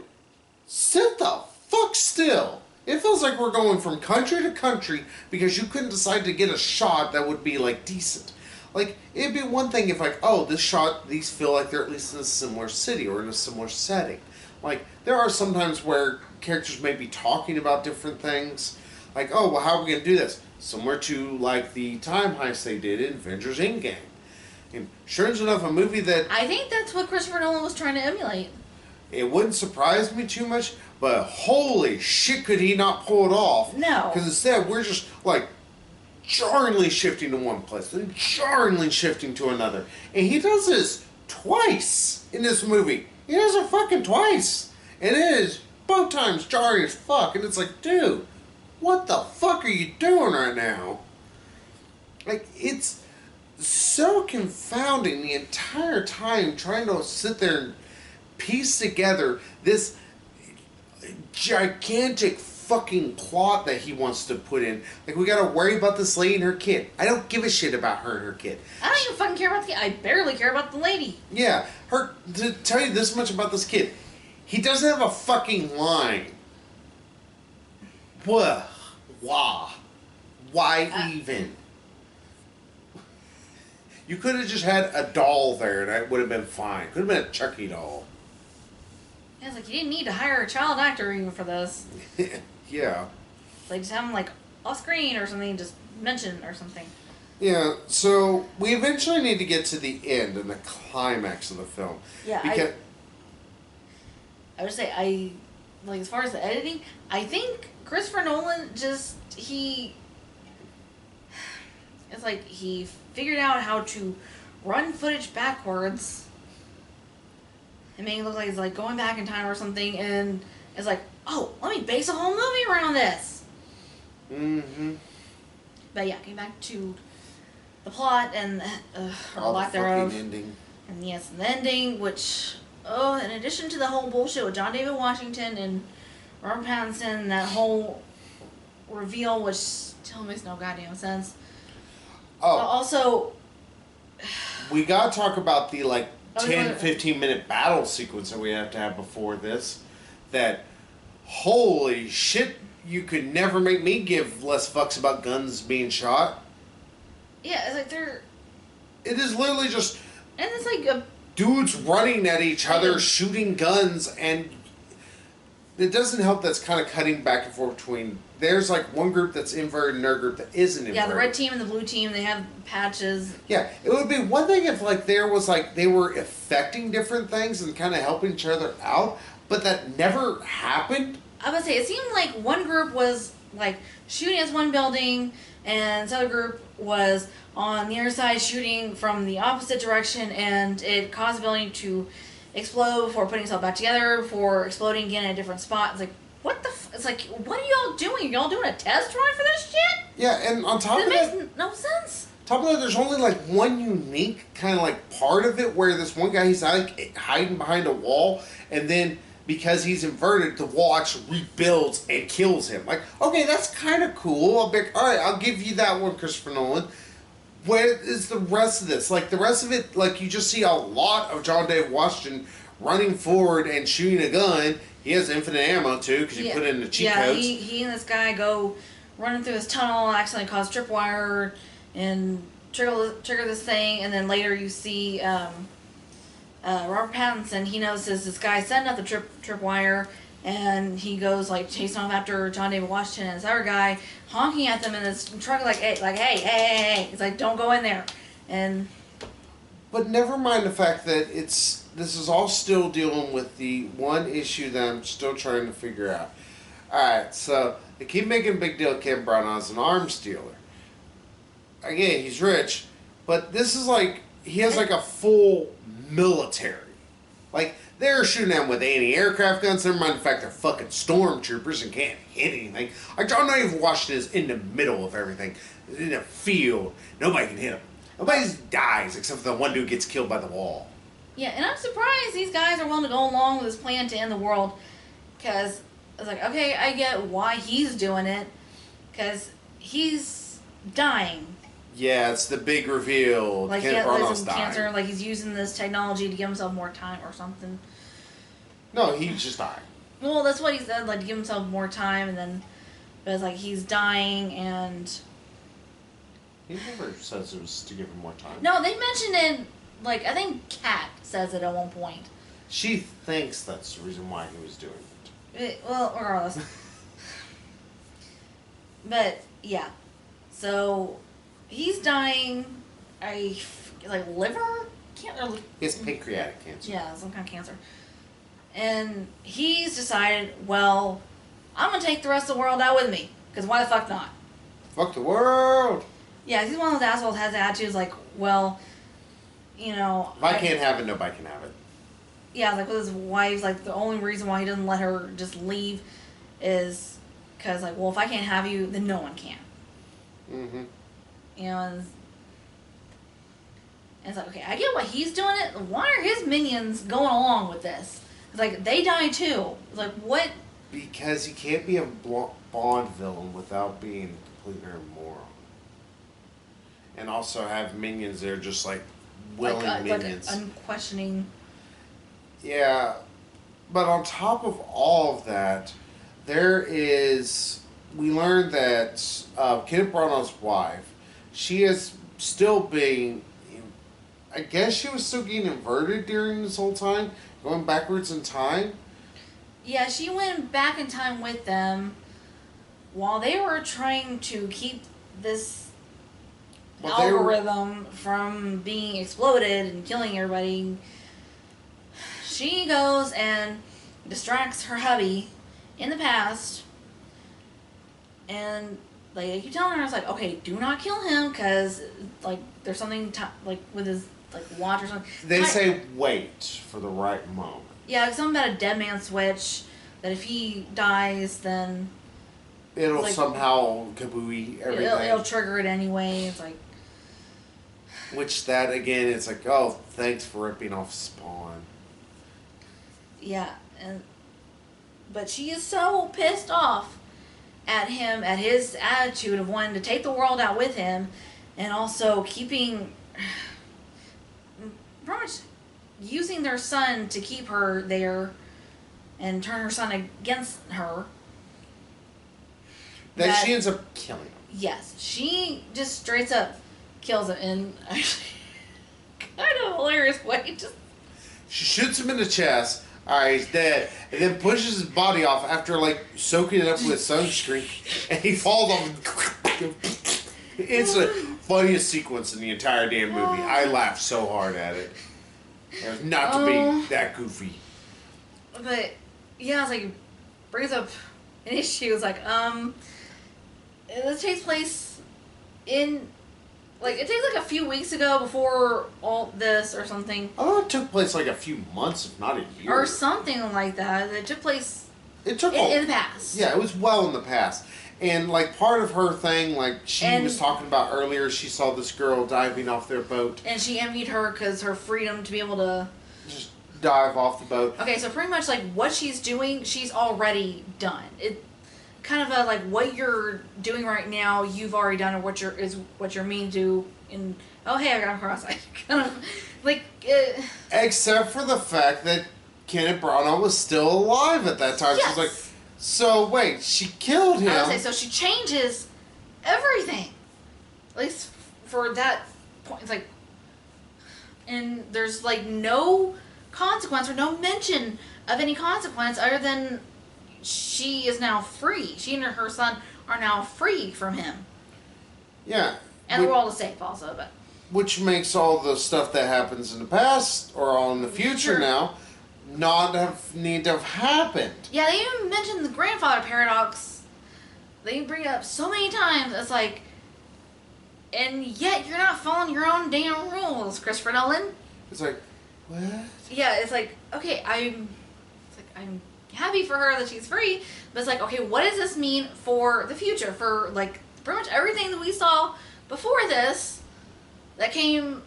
sit the fuck still. It feels like we're going from country to country because you couldn't decide to get a shot that would be like decent. Like, it'd be one thing if like, oh, this shot, these feel like they're at least in a similar city or in a similar setting. Like, there are some times where characters may be talking about different things. Like, oh, well, how are we going to do this? Similar to, like, the time heist they did in Avengers Endgame. And sure enough, a movie that... I think that's what Christopher Nolan was trying to emulate. It wouldn't surprise me too much, but holy shit could he not pull it off. No. Because instead, we're just, like, jarringly shifting to one place, then jarringly shifting to another. And he does this twice in this movie. He does it fucking twice. And it is both times jarring as fuck. And it's like, dude, what the fuck are you doing right now? Like, it's so confounding the entire time trying to sit there and piece together this gigantic fucking plot that he wants to put in. Like, we gotta worry about this lady and her kid. I don't give a shit about her and her kid. I don't even fucking care about the kid. I barely care about the lady. Yeah, to tell you this much about this kid, he doesn't have a fucking line. What? Why even? You could have just had a doll there and that would have been fine. Could have been a Chucky doll. Yeah, it's like, you didn't need to hire a child actor even for this. Yeah. Like, just have him, like, off screen or something, just mention or something. Yeah, so we eventually need to get to the end and the climax of the film. Yeah, because I would say, like, as far as the editing, I think Christopher Nolan just, it's like he figured out how to run footage backwards and make it look like it's like going back in time or something, and it's like, oh, let me base a whole movie around this. Mm-hmm. But yeah, getting back to the plot and All lack the thereof. fucking ending. And yes, the ending, which, in addition to the whole bullshit with John David Washington and Robert Pattinson, that whole reveal, which still makes no goddamn sense. Oh. Also, We gotta talk about the, like, Oh, 10, yeah. 15-minute battle sequence that we have to have before this. That, holy shit, you could never make me give less fucks about guns being shot. yeah, it's like they're... It is literally just And it's like a... dudes running at each other, shooting guns, and it doesn't help that's kind of cutting back and forth between... There's, like, one group that's inverted and another group that isn't inverted. Yeah, the red team and the blue team, they have patches. Yeah, it would be one thing if, like, there was, like, they were affecting different things and kind of helping each other out, but that never happened. I would say, it seemed like one group was, like, shooting at one building, and this other group was on the other side shooting from the opposite direction, and it caused the building to explode before putting itself back together, before exploding again at a different spot. It's like, what the it's like, what are y'all doing? Y'all doing a test run for this shit? Yeah, and on top It of that... makes no sense. Top of that, there's only, like, one unique kind of, like, part of it where this one guy, he's, like, hiding behind a wall, and then... because he's inverted, the wall actually rebuilds and kills him. Like, okay, that's kind of cool. I'll be like, alright, I'll give you that one, Christopher Nolan. Where is the rest of this? Like, the rest of it, like, you just see a lot of John David Washington running forward and shooting a gun. He has infinite ammo, too, because you put it in the cheat codes. Yeah, he and this guy go running through this tunnel, accidentally cause tripwire, and trigger this thing, and then later you see... Robert Pattinson, he notices this guy setting up the tripwire, and he goes like chasing off after John David Washington and this other guy, honking at them in this truck like, hey. He's like, don't go in there. And But never mind the fact that this is all still dealing with the one issue that I'm still trying to figure out. Alright, so they keep making a big deal of Kevin Brown as an arms dealer. Again, he's rich, but this is like, he has like a full military. Like, they're shooting at him with anti-aircraft guns. Never mind the fact they're fucking stormtroopers and can't hit anything. Like, John David Washington is in the middle of everything. In a field. Nobody can hit him. Nobody dies except for the one dude gets killed by the wall. Yeah, and I'm surprised these guys are willing to go along with this plan to end the world. Because it's like, okay, I get why he's doing it. Because he's dying. Yeah, it's the big reveal. Like, Kenneth Branagh's some dying. cancer. Like, he's using this technology to give himself more time or something. No, he's just dying. Well, that's what he said. Like, to give himself more time. And then, but it's like, he's dying and... He never says it was to give him more time. No, they mentioned it, like, I think Kat says it at one point. She thinks that's the reason why he was doing it. Well, regardless. But, yeah. So, he's dying. Like, liver? Cancer? He has pancreatic cancer. Yeah, some kind of cancer. And he's decided, well, I'm going to take the rest of the world out with me. Because why the fuck not? Fuck the world! Yeah, he's one of those assholes that has attitudes like, well, you know... If I can't have it, nobody can have it. Yeah, like with his wife, like the only reason why he doesn't let her just leave is because, like, well, if I can't have you, then no one can. Mm-hmm. You know, and it's like, okay, I get why he's doing it. Why are his minions going along with this? It's like, they die too. It's like, what? Because you can't be a Bond villain without being a complete moron. And also have minions that are just like willing minions. Like unquestioning. Yeah. But on top of all of that, we learned that Kenneth Branagh's wife, she is still being, I guess she was still getting inverted during this whole time, going backwards in time. Yeah, she went back in time with them while they were trying to keep this algorithm from being exploded and killing everybody. She goes and distracts her hubby in the past, and like they keep telling her, it's like, okay, do not kill him because like there's something like with his like watch or something. They say wait for the right moment. Yeah, like something about a dead man switch that if he dies, then it'll like, somehow kabooey everything. It'll trigger it anyway. It's like. Which that again, it's like, oh, thanks for ripping off Spawn. Yeah, but she is so pissed off at him, at his attitude of wanting to take the world out with him, and also keeping, pretty much using their son to keep her there, and turn her son against her. That she ends up killing him. Yes, she just straight up kills him in actually kind of hilarious way. She shoots him in the chest. Alright, he's dead. And then pushes his body off after, like, soaking it up with sunscreen. And he falls off. It's the funniest sequence in the entire damn movie. I laughed so hard at it. It was not to be that goofy. But, yeah, it's like, brings up an issue. It's like, this takes place in... Like, it takes like a few weeks ago before all this or something. Oh, it took place like a few months, if not a year. Or something like that. It took place in the past. Yeah, it was well in the past. And, like, part of her thing, like, she was talking about earlier, she saw this girl diving off their boat. And she envied her because her freedom to be able to... just dive off the boat. Okay, so pretty much, like, what she's doing, she's already done. It... kind of a, like, what you're doing right now, you've already done, or what you're mean to do in, oh, hey, I got a cross-eyed. Kind of, like, except for the fact that Kenneth Branagh was still alive at that time. Yes. She's like, so, wait, she killed him. I would say, so she changes everything. At least for that point. It's like, and there's, like, no consequence or no mention of any consequence other than she is now free. She and her son are now free from him. Yeah. And the world is safe also, but... Which makes all the stuff that happens in the past, or all in the future now, need to have happened. Yeah, they even mentioned the grandfather paradox. They bring it up so many times. It's like... And yet you're not following your own damn rules, Christopher Nolan. It's like, what? Yeah, it's like, okay, I'm happy for her that she's free, but it's like, okay, what does this mean for the future? For, like, pretty much everything that we saw before this, that came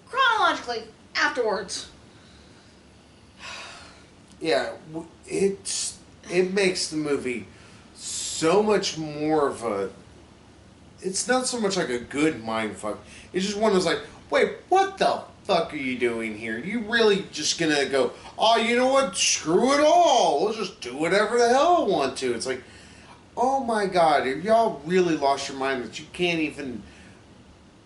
chronologically afterwards. Yeah, it makes the movie so much more of a. It's not so much like a good mindfuck. It's just one that's like, wait, what the fuck are you doing here? You really just gonna go, oh, you know what? Screw it all. We'll just do whatever the hell I want to. It's like, oh my god, have y'all really lost your mind that you can't even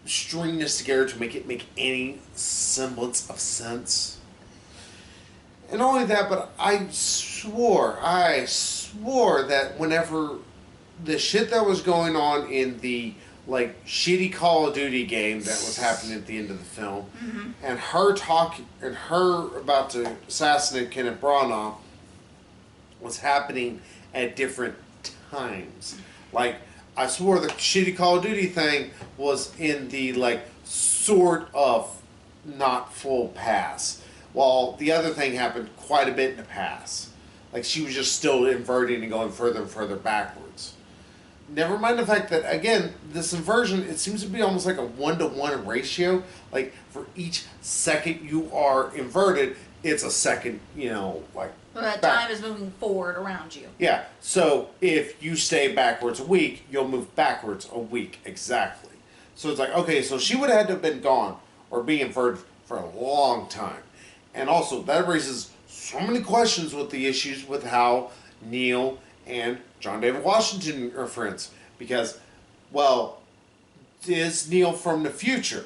string this together to make it make any semblance of sense? And not only that, but I swore that whenever the shit that was going on in the like shitty Call of Duty game that was happening at the end of the film, and her about to assassinate Kenneth Branagh was happening at different times. Like I swore the shitty Call of Duty thing was in the like sort of not full pass, while the other thing happened quite a bit in the pass. Like she was just still inverting and going further and further backwards. Never mind the fact that, again, this inversion, it seems to be almost like a 1-to-1 ratio. Like, for each second you are inverted, it's a second, like... Well, that time is moving forward around you. Yeah, so if you stay backwards a week, you'll move backwards a week, exactly. So it's like, okay, so she would have had to have been gone or be inverted for a long time. And also, that raises so many questions with the issues with how Neil and John David Washington are friends. Because, well, is Neil from the future?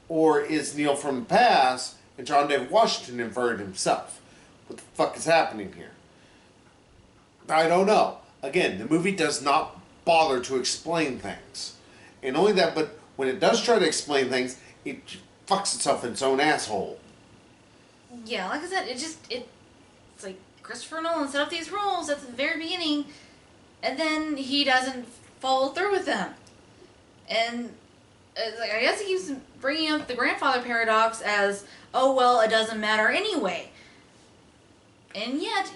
Or is Neil from the past and John David Washington inverted himself? What the fuck is happening here? I don't know. Again, the movie does not bother to explain things. And only that, but when it does try to explain things, it fucks itself in its own asshole. Yeah, like I said, it's like Christopher Nolan set up these rules at the very beginning, and then he doesn't follow through with them. And like, I guess he keeps bringing up the grandfather paradox as, oh well, it doesn't matter anyway. And yet,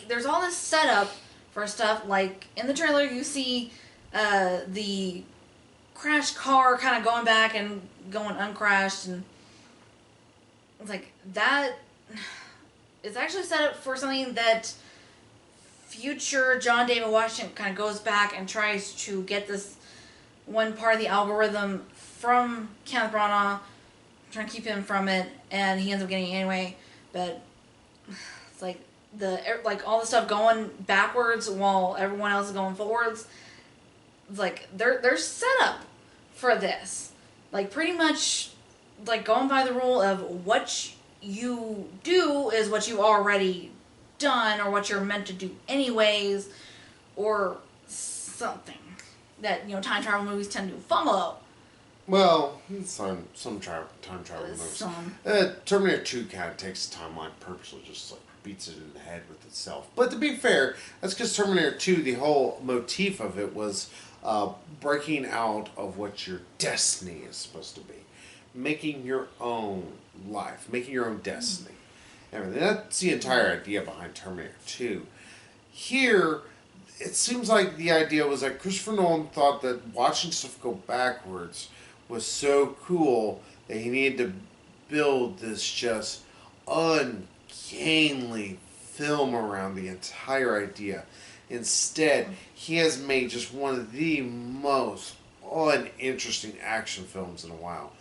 there's all this setup for stuff. Like in the trailer, you see the crashed car kind of going back and going uncrashed, and it's like that. It's actually set up for something that future John David Washington kind of goes back and tries to get this one part of the algorithm from Kenneth Branagh, trying to keep him from it, and he ends up getting it anyway. But it's like all the stuff going backwards while everyone else is going forwards. It's like they're set up for this. Like pretty much like going by the rule of what you do is what you already done, or what you're meant to do anyways, or something that time travel movies tend to follow. Well, some time travel movies. Some. Terminator 2 kind of takes the timeline purposely, just like beats it in the head with itself. But to be fair, that's because Terminator 2, the whole motif of it was breaking out of what your destiny is supposed to be. Making your own life, making your own destiny. Everything. That's the entire idea behind Terminator 2. Here, it seems like the idea was that Christopher Nolan thought that watching stuff go backwards was so cool that he needed to build this just uncanny film around the entire idea. Instead, he has made just one of the most uninteresting action films in a while.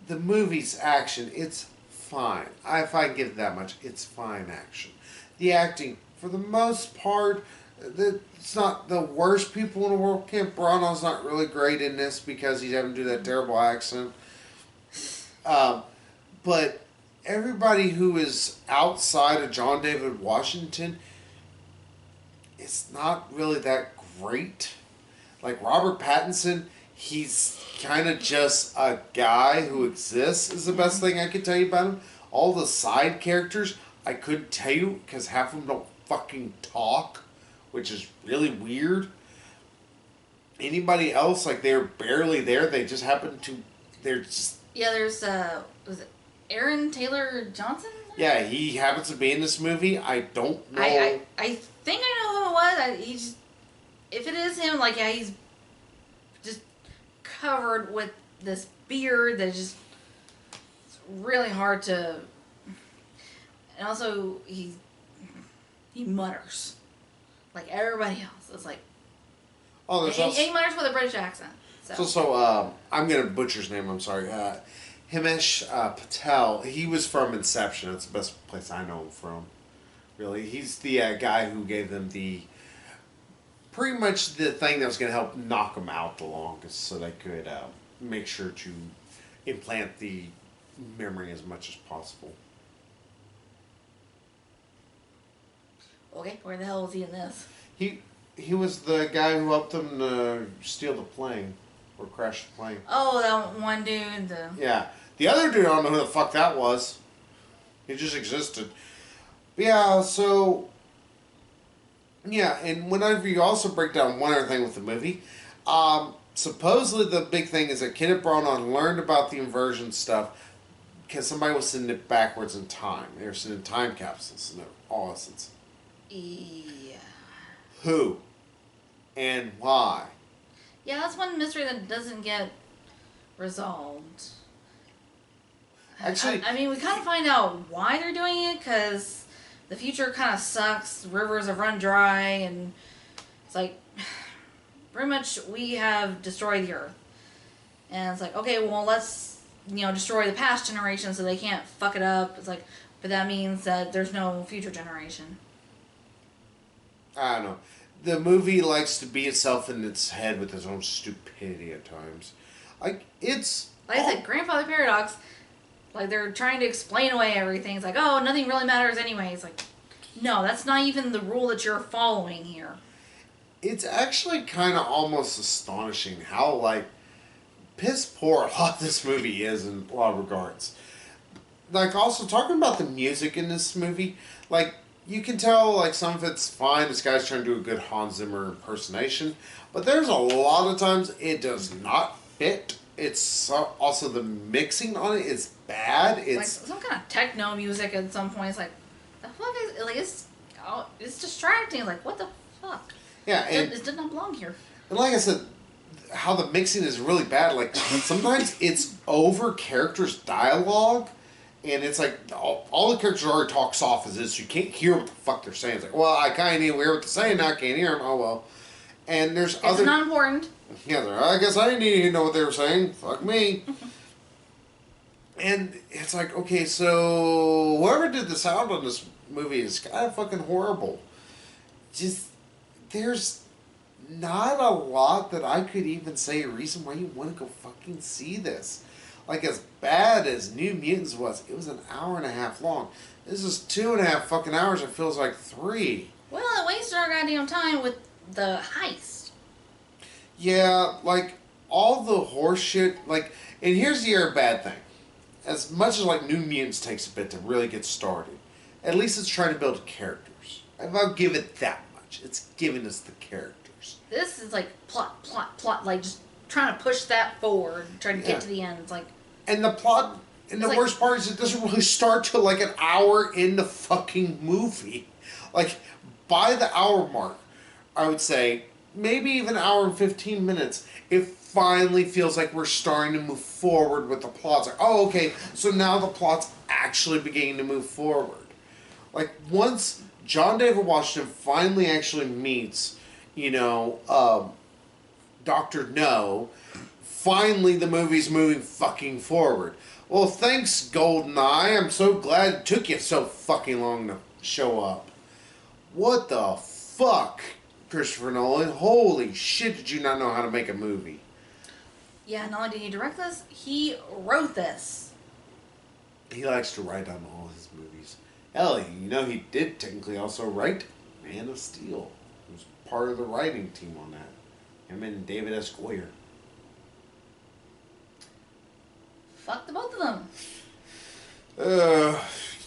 The movie's action, it's fine. If I give it that much, it's fine action. The acting, for the most part, it's not the worst people in the world. Kent Branagh's not really great in this because he's having to do that terrible accent. But everybody who is outside of John David Washington, it's not really that great. Like Robert Pattinson, he's kind of just a guy who exists is the best thing I could tell you about him. All the side characters, I couldn't tell you because half of them don't fucking talk, which is really weird. Anybody else, like they're barely there. They just happen to, they're just... Yeah, there's, was it Aaron Taylor Johnson? Yeah, he happens to be in this movie. I don't know. I think I know who it was. If it is him, like, yeah, he's just covered with this beard that just it's really hard to. And also he mutters like everybody else. It's like there's and he mutters with a British accent. So I'm gonna butcher his name. I'm sorry. Himesh Patel. He was from Inception. That's the best place I know him from. Really, he's the guy who gave them pretty much the thing that was going to help knock them out the longest, so they could make sure to implant the memory as much as possible. Okay, where the hell was he in this? He was the guy who helped them to steal the plane or crash the plane. Oh, that one dude. Yeah, the other dude, I don't know who the fuck that was. He just existed. Yeah, so yeah, and whenever you also break down one other thing with the movie, supposedly the big thing is that Kenneth Branagh learned about the inversion stuff because somebody was sending it backwards in time. They were sending time capsules in all essence. Yeah. Who? And why? Yeah, that's one mystery that doesn't get resolved. Actually, I mean, we kind of find out why they're doing it because the future kind of sucks. Rivers have run dry, and it's like pretty much we have destroyed the earth. And it's like, okay, well, let's destroy the past generation so they can't fuck it up. It's like, but that means that there's no future generation. I don't know. The movie likes to beat itself in its head with its own stupidity at times. Like I said, Grandfather Paradox. Like, they're trying to explain away everything. It's like, oh, nothing really matters anyway. It's like, no, that's not even the rule that you're following here. It's actually kind of almost astonishing how, like, piss poor a lot of this movie is in a lot of regards. Like, also, talking about the music in this movie, like, you can tell, like, some of it's fine. This guy's trying to do a good Hans Zimmer impersonation. But there's a lot of times it does not fit. It's also the mixing on it is bad. It's like some kind of techno music at some point. It's like, the fuck is like it's distracting. Like, what the fuck? Yeah, and it did not belong here. And like I said, how the mixing is really bad. Like sometimes it's over characters' dialogue, and it's like all the characters already talk soft as is. You can't hear what the fuck they're saying. It's like, well, I kind of need to hear what they're saying. Now I can't hear them. Oh well. And there's It's not important. Yeah, I guess I didn't need to know what they were saying. Fuck me. And it's like, okay, so whoever did the sound on this movie is kind of fucking horrible. Just, there's not a lot that I could even say a reason why you want to go fucking see this. Like, as bad as New Mutants was, it was an hour and a half long. This is 2.5 fucking hours. It feels like 3. Well, it wasted our goddamn time with the heist. Yeah, like, all the horse shit, like, and here's the other bad thing. As much as, like, New Mutants takes a bit to really get started, at least it's trying to build characters. I'll give it that much. It's giving us the characters. This is like plot, like just trying to push that forward, trying to get to the end. It's like... And the plot, and the worst part is it doesn't really start till, like, an hour in the fucking movie. Like, by the hour mark, I would say, maybe even an hour and 15 minutes, it finally feels like we're starting to move forward with the plots. Like, oh, okay, so now the plot's actually beginning to move forward. Like, once John David Washington finally actually meets, Dr. No, finally the movie's moving fucking forward. Well, thanks, GoldenEye. I'm so glad it took you so fucking long to show up. What the fuck, Christopher Nolan? Holy shit, did you not know how to make a movie? Yeah, not only did he direct this, he wrote this. He likes to write on all his movies. Hell, he did technically also write Man of Steel. He was part of the writing team on that. Him and David S. Goyer. Fuck the both of them.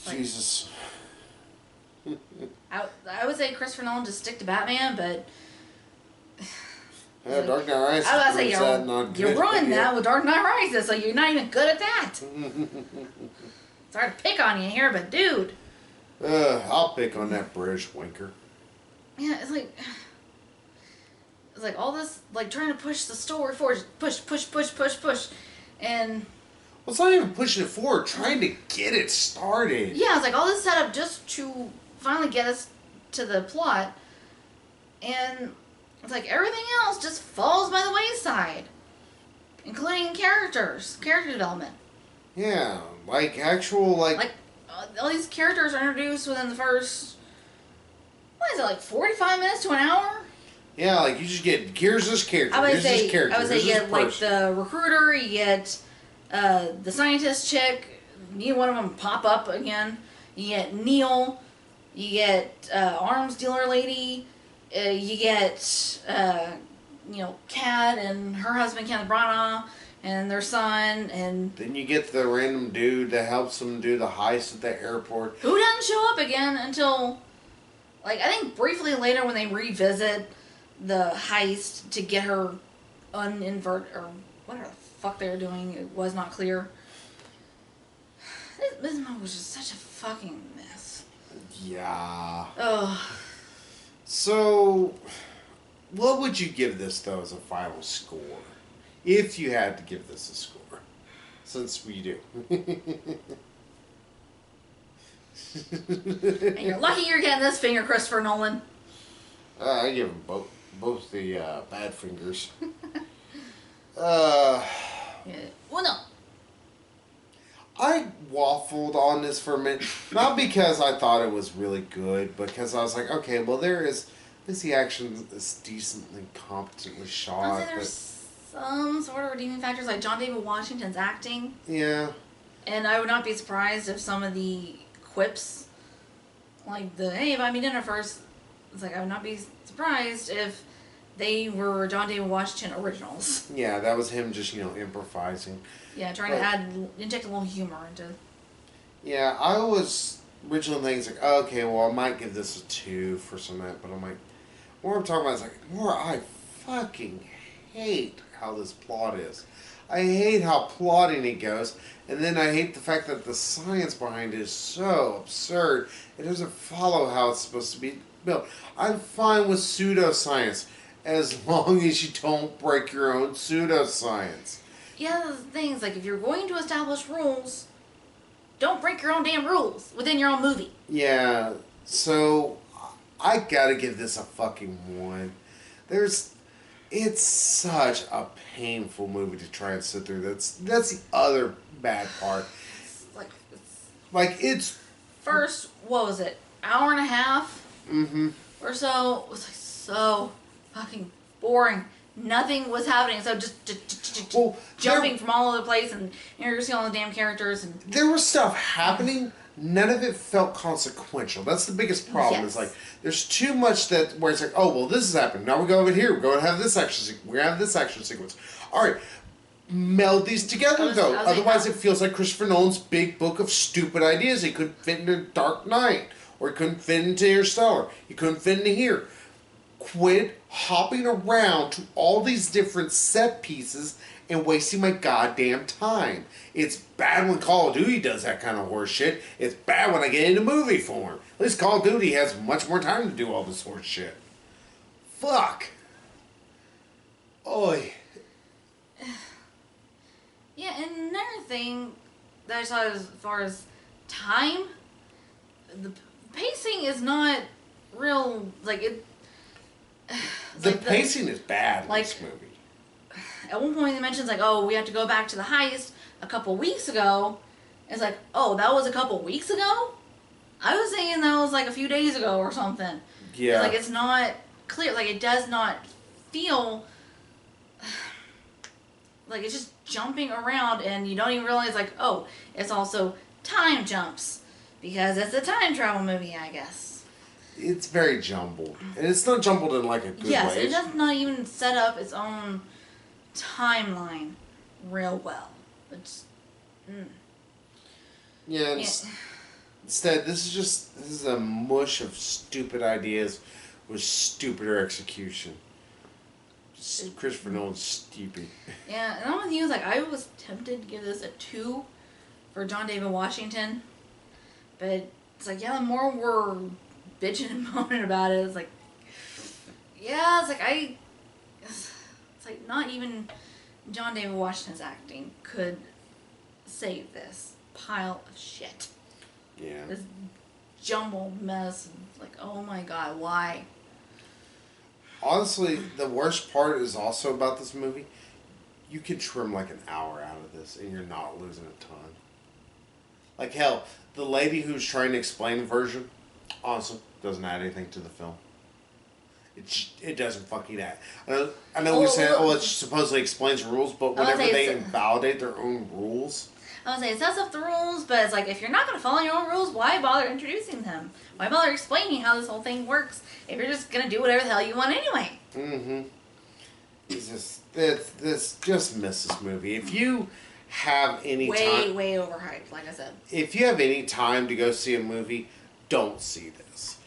Jesus. I would say Christopher Nolan just stick to Batman, but... Yeah, Dark Knight Rises. I was about to say, you ruined that with Dark Knight Rises, so you're not even good at that. Sorry to pick on you here, but dude. I'll pick on that British wanker. Yeah, it's like all this, like trying to push the story forward, push. And Well, it's not even pushing it forward, trying to get it started. yeah, it's like all this setup just to finally get us to the plot. And it's like everything else just falls by the wayside. Including character development. Yeah, like actual, Like, all these characters are introduced within the first, what is it, like 45 minutes to an hour? Yeah, like you just get, here's this character, I would here's say, this character, you here's get this like person. the recruiter, you get the scientist chick, neither one of them pop up again. You get Neil, you get arms dealer lady, you get Kat and her husband Kenneth Branagh and their son, and Then you get the random dude that helps them do the heist at the airport. who doesn't show up again until, like, I think briefly later when they revisit the heist to get her uninvert or whatever the fuck they were doing. It was not clear. This movie was just such a fucking mess. Yeah. Ugh. So, what would you give this, though, as a final score? If you had to give this a score. Since we do. And you're lucky you're getting this finger, Christopher Nolan. I give them both the bad fingers. Yeah. Well, no. I waffled on this for a minute. Not because I thought it was really good, but because I was like, okay, well, the action is decently, competently I'd shot. say there's some sort of redeeming factors, like John David Washington's acting. Yeah. And I would not be surprised if some of the quips, like the, hey, buy me dinner first, it's like I would not be surprised if they were John David Washington originals. Yeah, that was him just, improvising. Yeah, trying to inject a little humor into. Yeah, I was originally thinking, like, okay, well, I might give this a 2 for some of that, but I'm like, what I'm talking about is like, more I fucking hate how this plot is. I hate how plotting it goes, and then I hate the fact that the science behind it is so absurd. It doesn't follow how it's supposed to be built. I'm fine with pseudoscience as long as you don't break your own pseudoscience. Yeah, the thing is, like, if you're going to establish rules, don't break your own damn rules within your own movie. Yeah, so I gotta give this a fucking 1. It's such a painful movie to try and sit through. That's the other bad part. It's First, what was it, hour and a half? Mm-hmm. Or so. It was like so fucking boring. Nothing was happening. So just jumping from all over the place and introducing all the damn characters and There was stuff happening. None of it felt consequential. That's the biggest problem. Yes. Is like there's too much where it's like, oh well, this has happened. Now we go over here. We're going to have this action. We're going to have this action sequence. All right, meld these together though. Otherwise, it feels like Christopher Nolan's big book of stupid ideas. He couldn't fit into Dark Knight, or he couldn't fit into Interstellar. He couldn't fit into here. Quit hopping around to all these different set pieces and wasting my goddamn time. It's bad when Call of Duty does that kind of horse shit. It's bad when I get into movie form. At least Call of Duty has much more time to do all this horse shit. Fuck. Oi. yeah. And another thing that I saw as far as time, the pacing is not real. Like it. The pacing is bad in this movie. At one point, they mentions like, "Oh, we have to go back to the heist a couple weeks ago." It's like, "Oh, that was a couple weeks ago." I was thinking that was like a few days ago or something. Yeah. Like it's not clear. Like it does not feel like it's just jumping around, and you don't even realize like, oh, it's also time jumps because it's a time travel movie, I guess. It's very jumbled. And it's not jumbled in like a good Yes, way. it does not even set up its own timeline real well. It's Yeah, instead, this is a mush of stupid ideas with stupider execution. Just Christopher Nolan's stupid. yeah, and I'm with you. Like I was tempted to give this a 2 for John David Washington, but it's like the more we're bitching and moaning about it, it's like it's like not even John David Washington's acting could save this pile of shit. Yeah. This jumbled mess. Like, oh my god, why? Honestly, the worst part is also about this movie. You could trim like an hour out of this and you're not losing a ton. Like, hell, the lady who's trying to explain the version, honestly, doesn't add anything to the film. It doesn't fucking add. I know we said, it supposedly explains rules, but whenever they invalidate their own rules. I was saying, it sets up the rules, but it's like, if you're not going to follow your own rules, why bother introducing them? Why bother explaining how this whole thing works if you're just going to do whatever the hell you want anyway? Mm-hmm. This just miss this movie. If you have any time... Way overhyped, like I said. If you have any time to go see a movie, don't see this.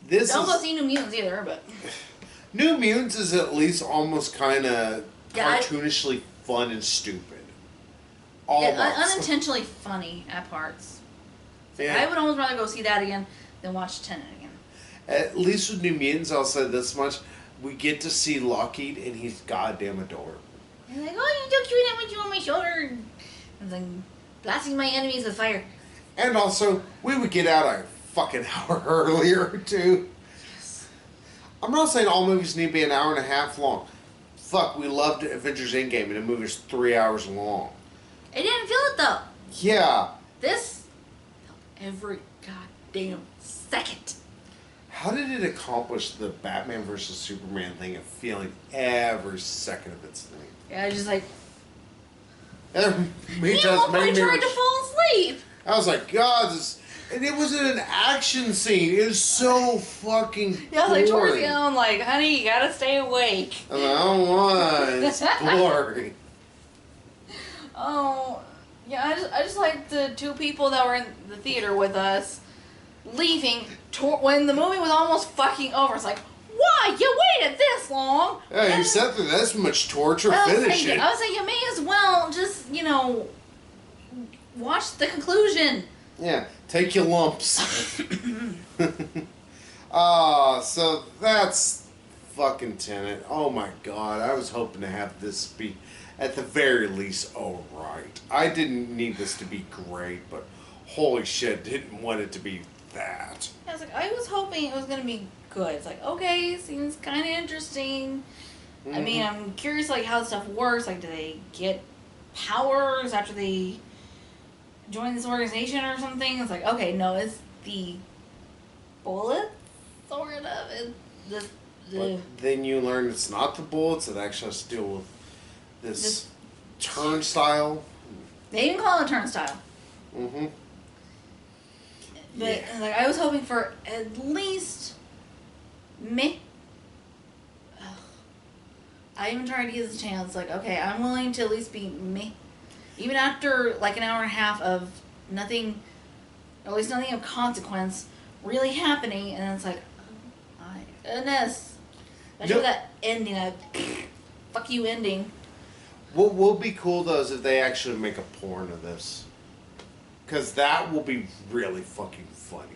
Don't go see New Mutants either, but... New Mutants is at least almost kind of cartoonishly fun and stupid. Unintentionally funny at parts. Yeah. I would almost rather go see that again than watch Tenet again. At least with New Mutants, I'll say this much. We get to see Lockheed, and he's goddamn adorable. He's like, oh, you're so cute, I want you on my shoulder. And then blasting my enemies with fire. And also, we would get out a fucking hour earlier, too. Yes. I'm not saying all movies need to be an hour and a half long. Fuck, we loved Avengers Endgame, and the movie's 3 hours long. I didn't feel it, though. Yeah. This felt every goddamn second. How did it accomplish the Batman versus Superman thing of feeling every second of its thing? Yeah, I was just like... Me tried to fall asleep. I was like, God, this... And it was an action scene. It was so fucking boring. Yeah, I was like, towards the end, I'm like, honey, you gotta stay awake. I'm like, I don't want it. It's boring. Oh, yeah, I just like the two people that were in the theater with us leaving when the movie was almost fucking over. It's like, why? You waited this long. Yeah, you sat through this much torture. Finish it. I was like, you may as well just, watch the conclusion. Yeah, take your lumps. So that's fucking Tenet. Oh my god, I was hoping to have this be, at the very least, alright. I didn't need this to be great, but holy shit, didn't want it to be that. I was like, I was hoping it was going to be good. It's like, okay, seems kind of interesting. Mm-hmm. I mean, I'm curious, like, how stuff works. Like, do they get powers after they join this organization or something? It's like, okay, no, it's the bullet, sort of. But then you learn it's not the bullets, it actually has to deal with this turnstile. They even call it a turnstile. Mm-hmm. But like, I was hoping for at least me. I even tried to give this a chance. Like, okay, I'm willing to at least be me. Even after like an hour and a half of nothing, or at least nothing of consequence really happening, and it's like, oh my goodness. Especially that ending, that fuck you ending. What will be cool though is if they actually make a porn of this. Because that will be really fucking funny.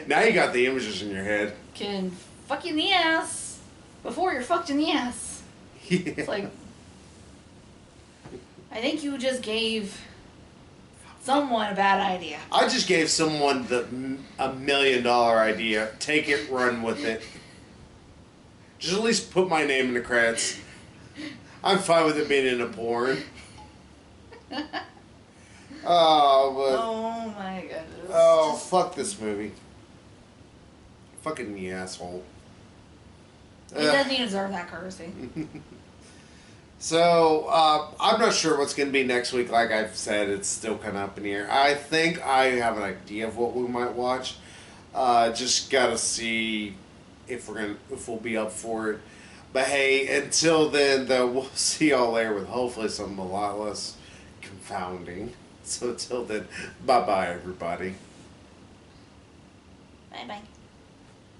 Now you got the images in your head. Can fuck you in the ass before you're fucked in the ass. Yeah. It's like, I think you just gave someone a bad idea. I just gave someone $1 million idea. Take it, run with it. Just at least put my name in the credits. I'm fine with it being in a porn. Oh my goodness. Oh, fuck this movie. Fucking the asshole. He doesn't even deserve that courtesy. So, I'm not sure what's going to be next week. Like I've said, it's still kind of up in the air. I think I have an idea of what we might watch. Just gotta see if we'll be up for it. But hey, until then, though, we'll see y'all later with hopefully something a lot less confounding. So until then, bye-bye, everybody. Bye-bye.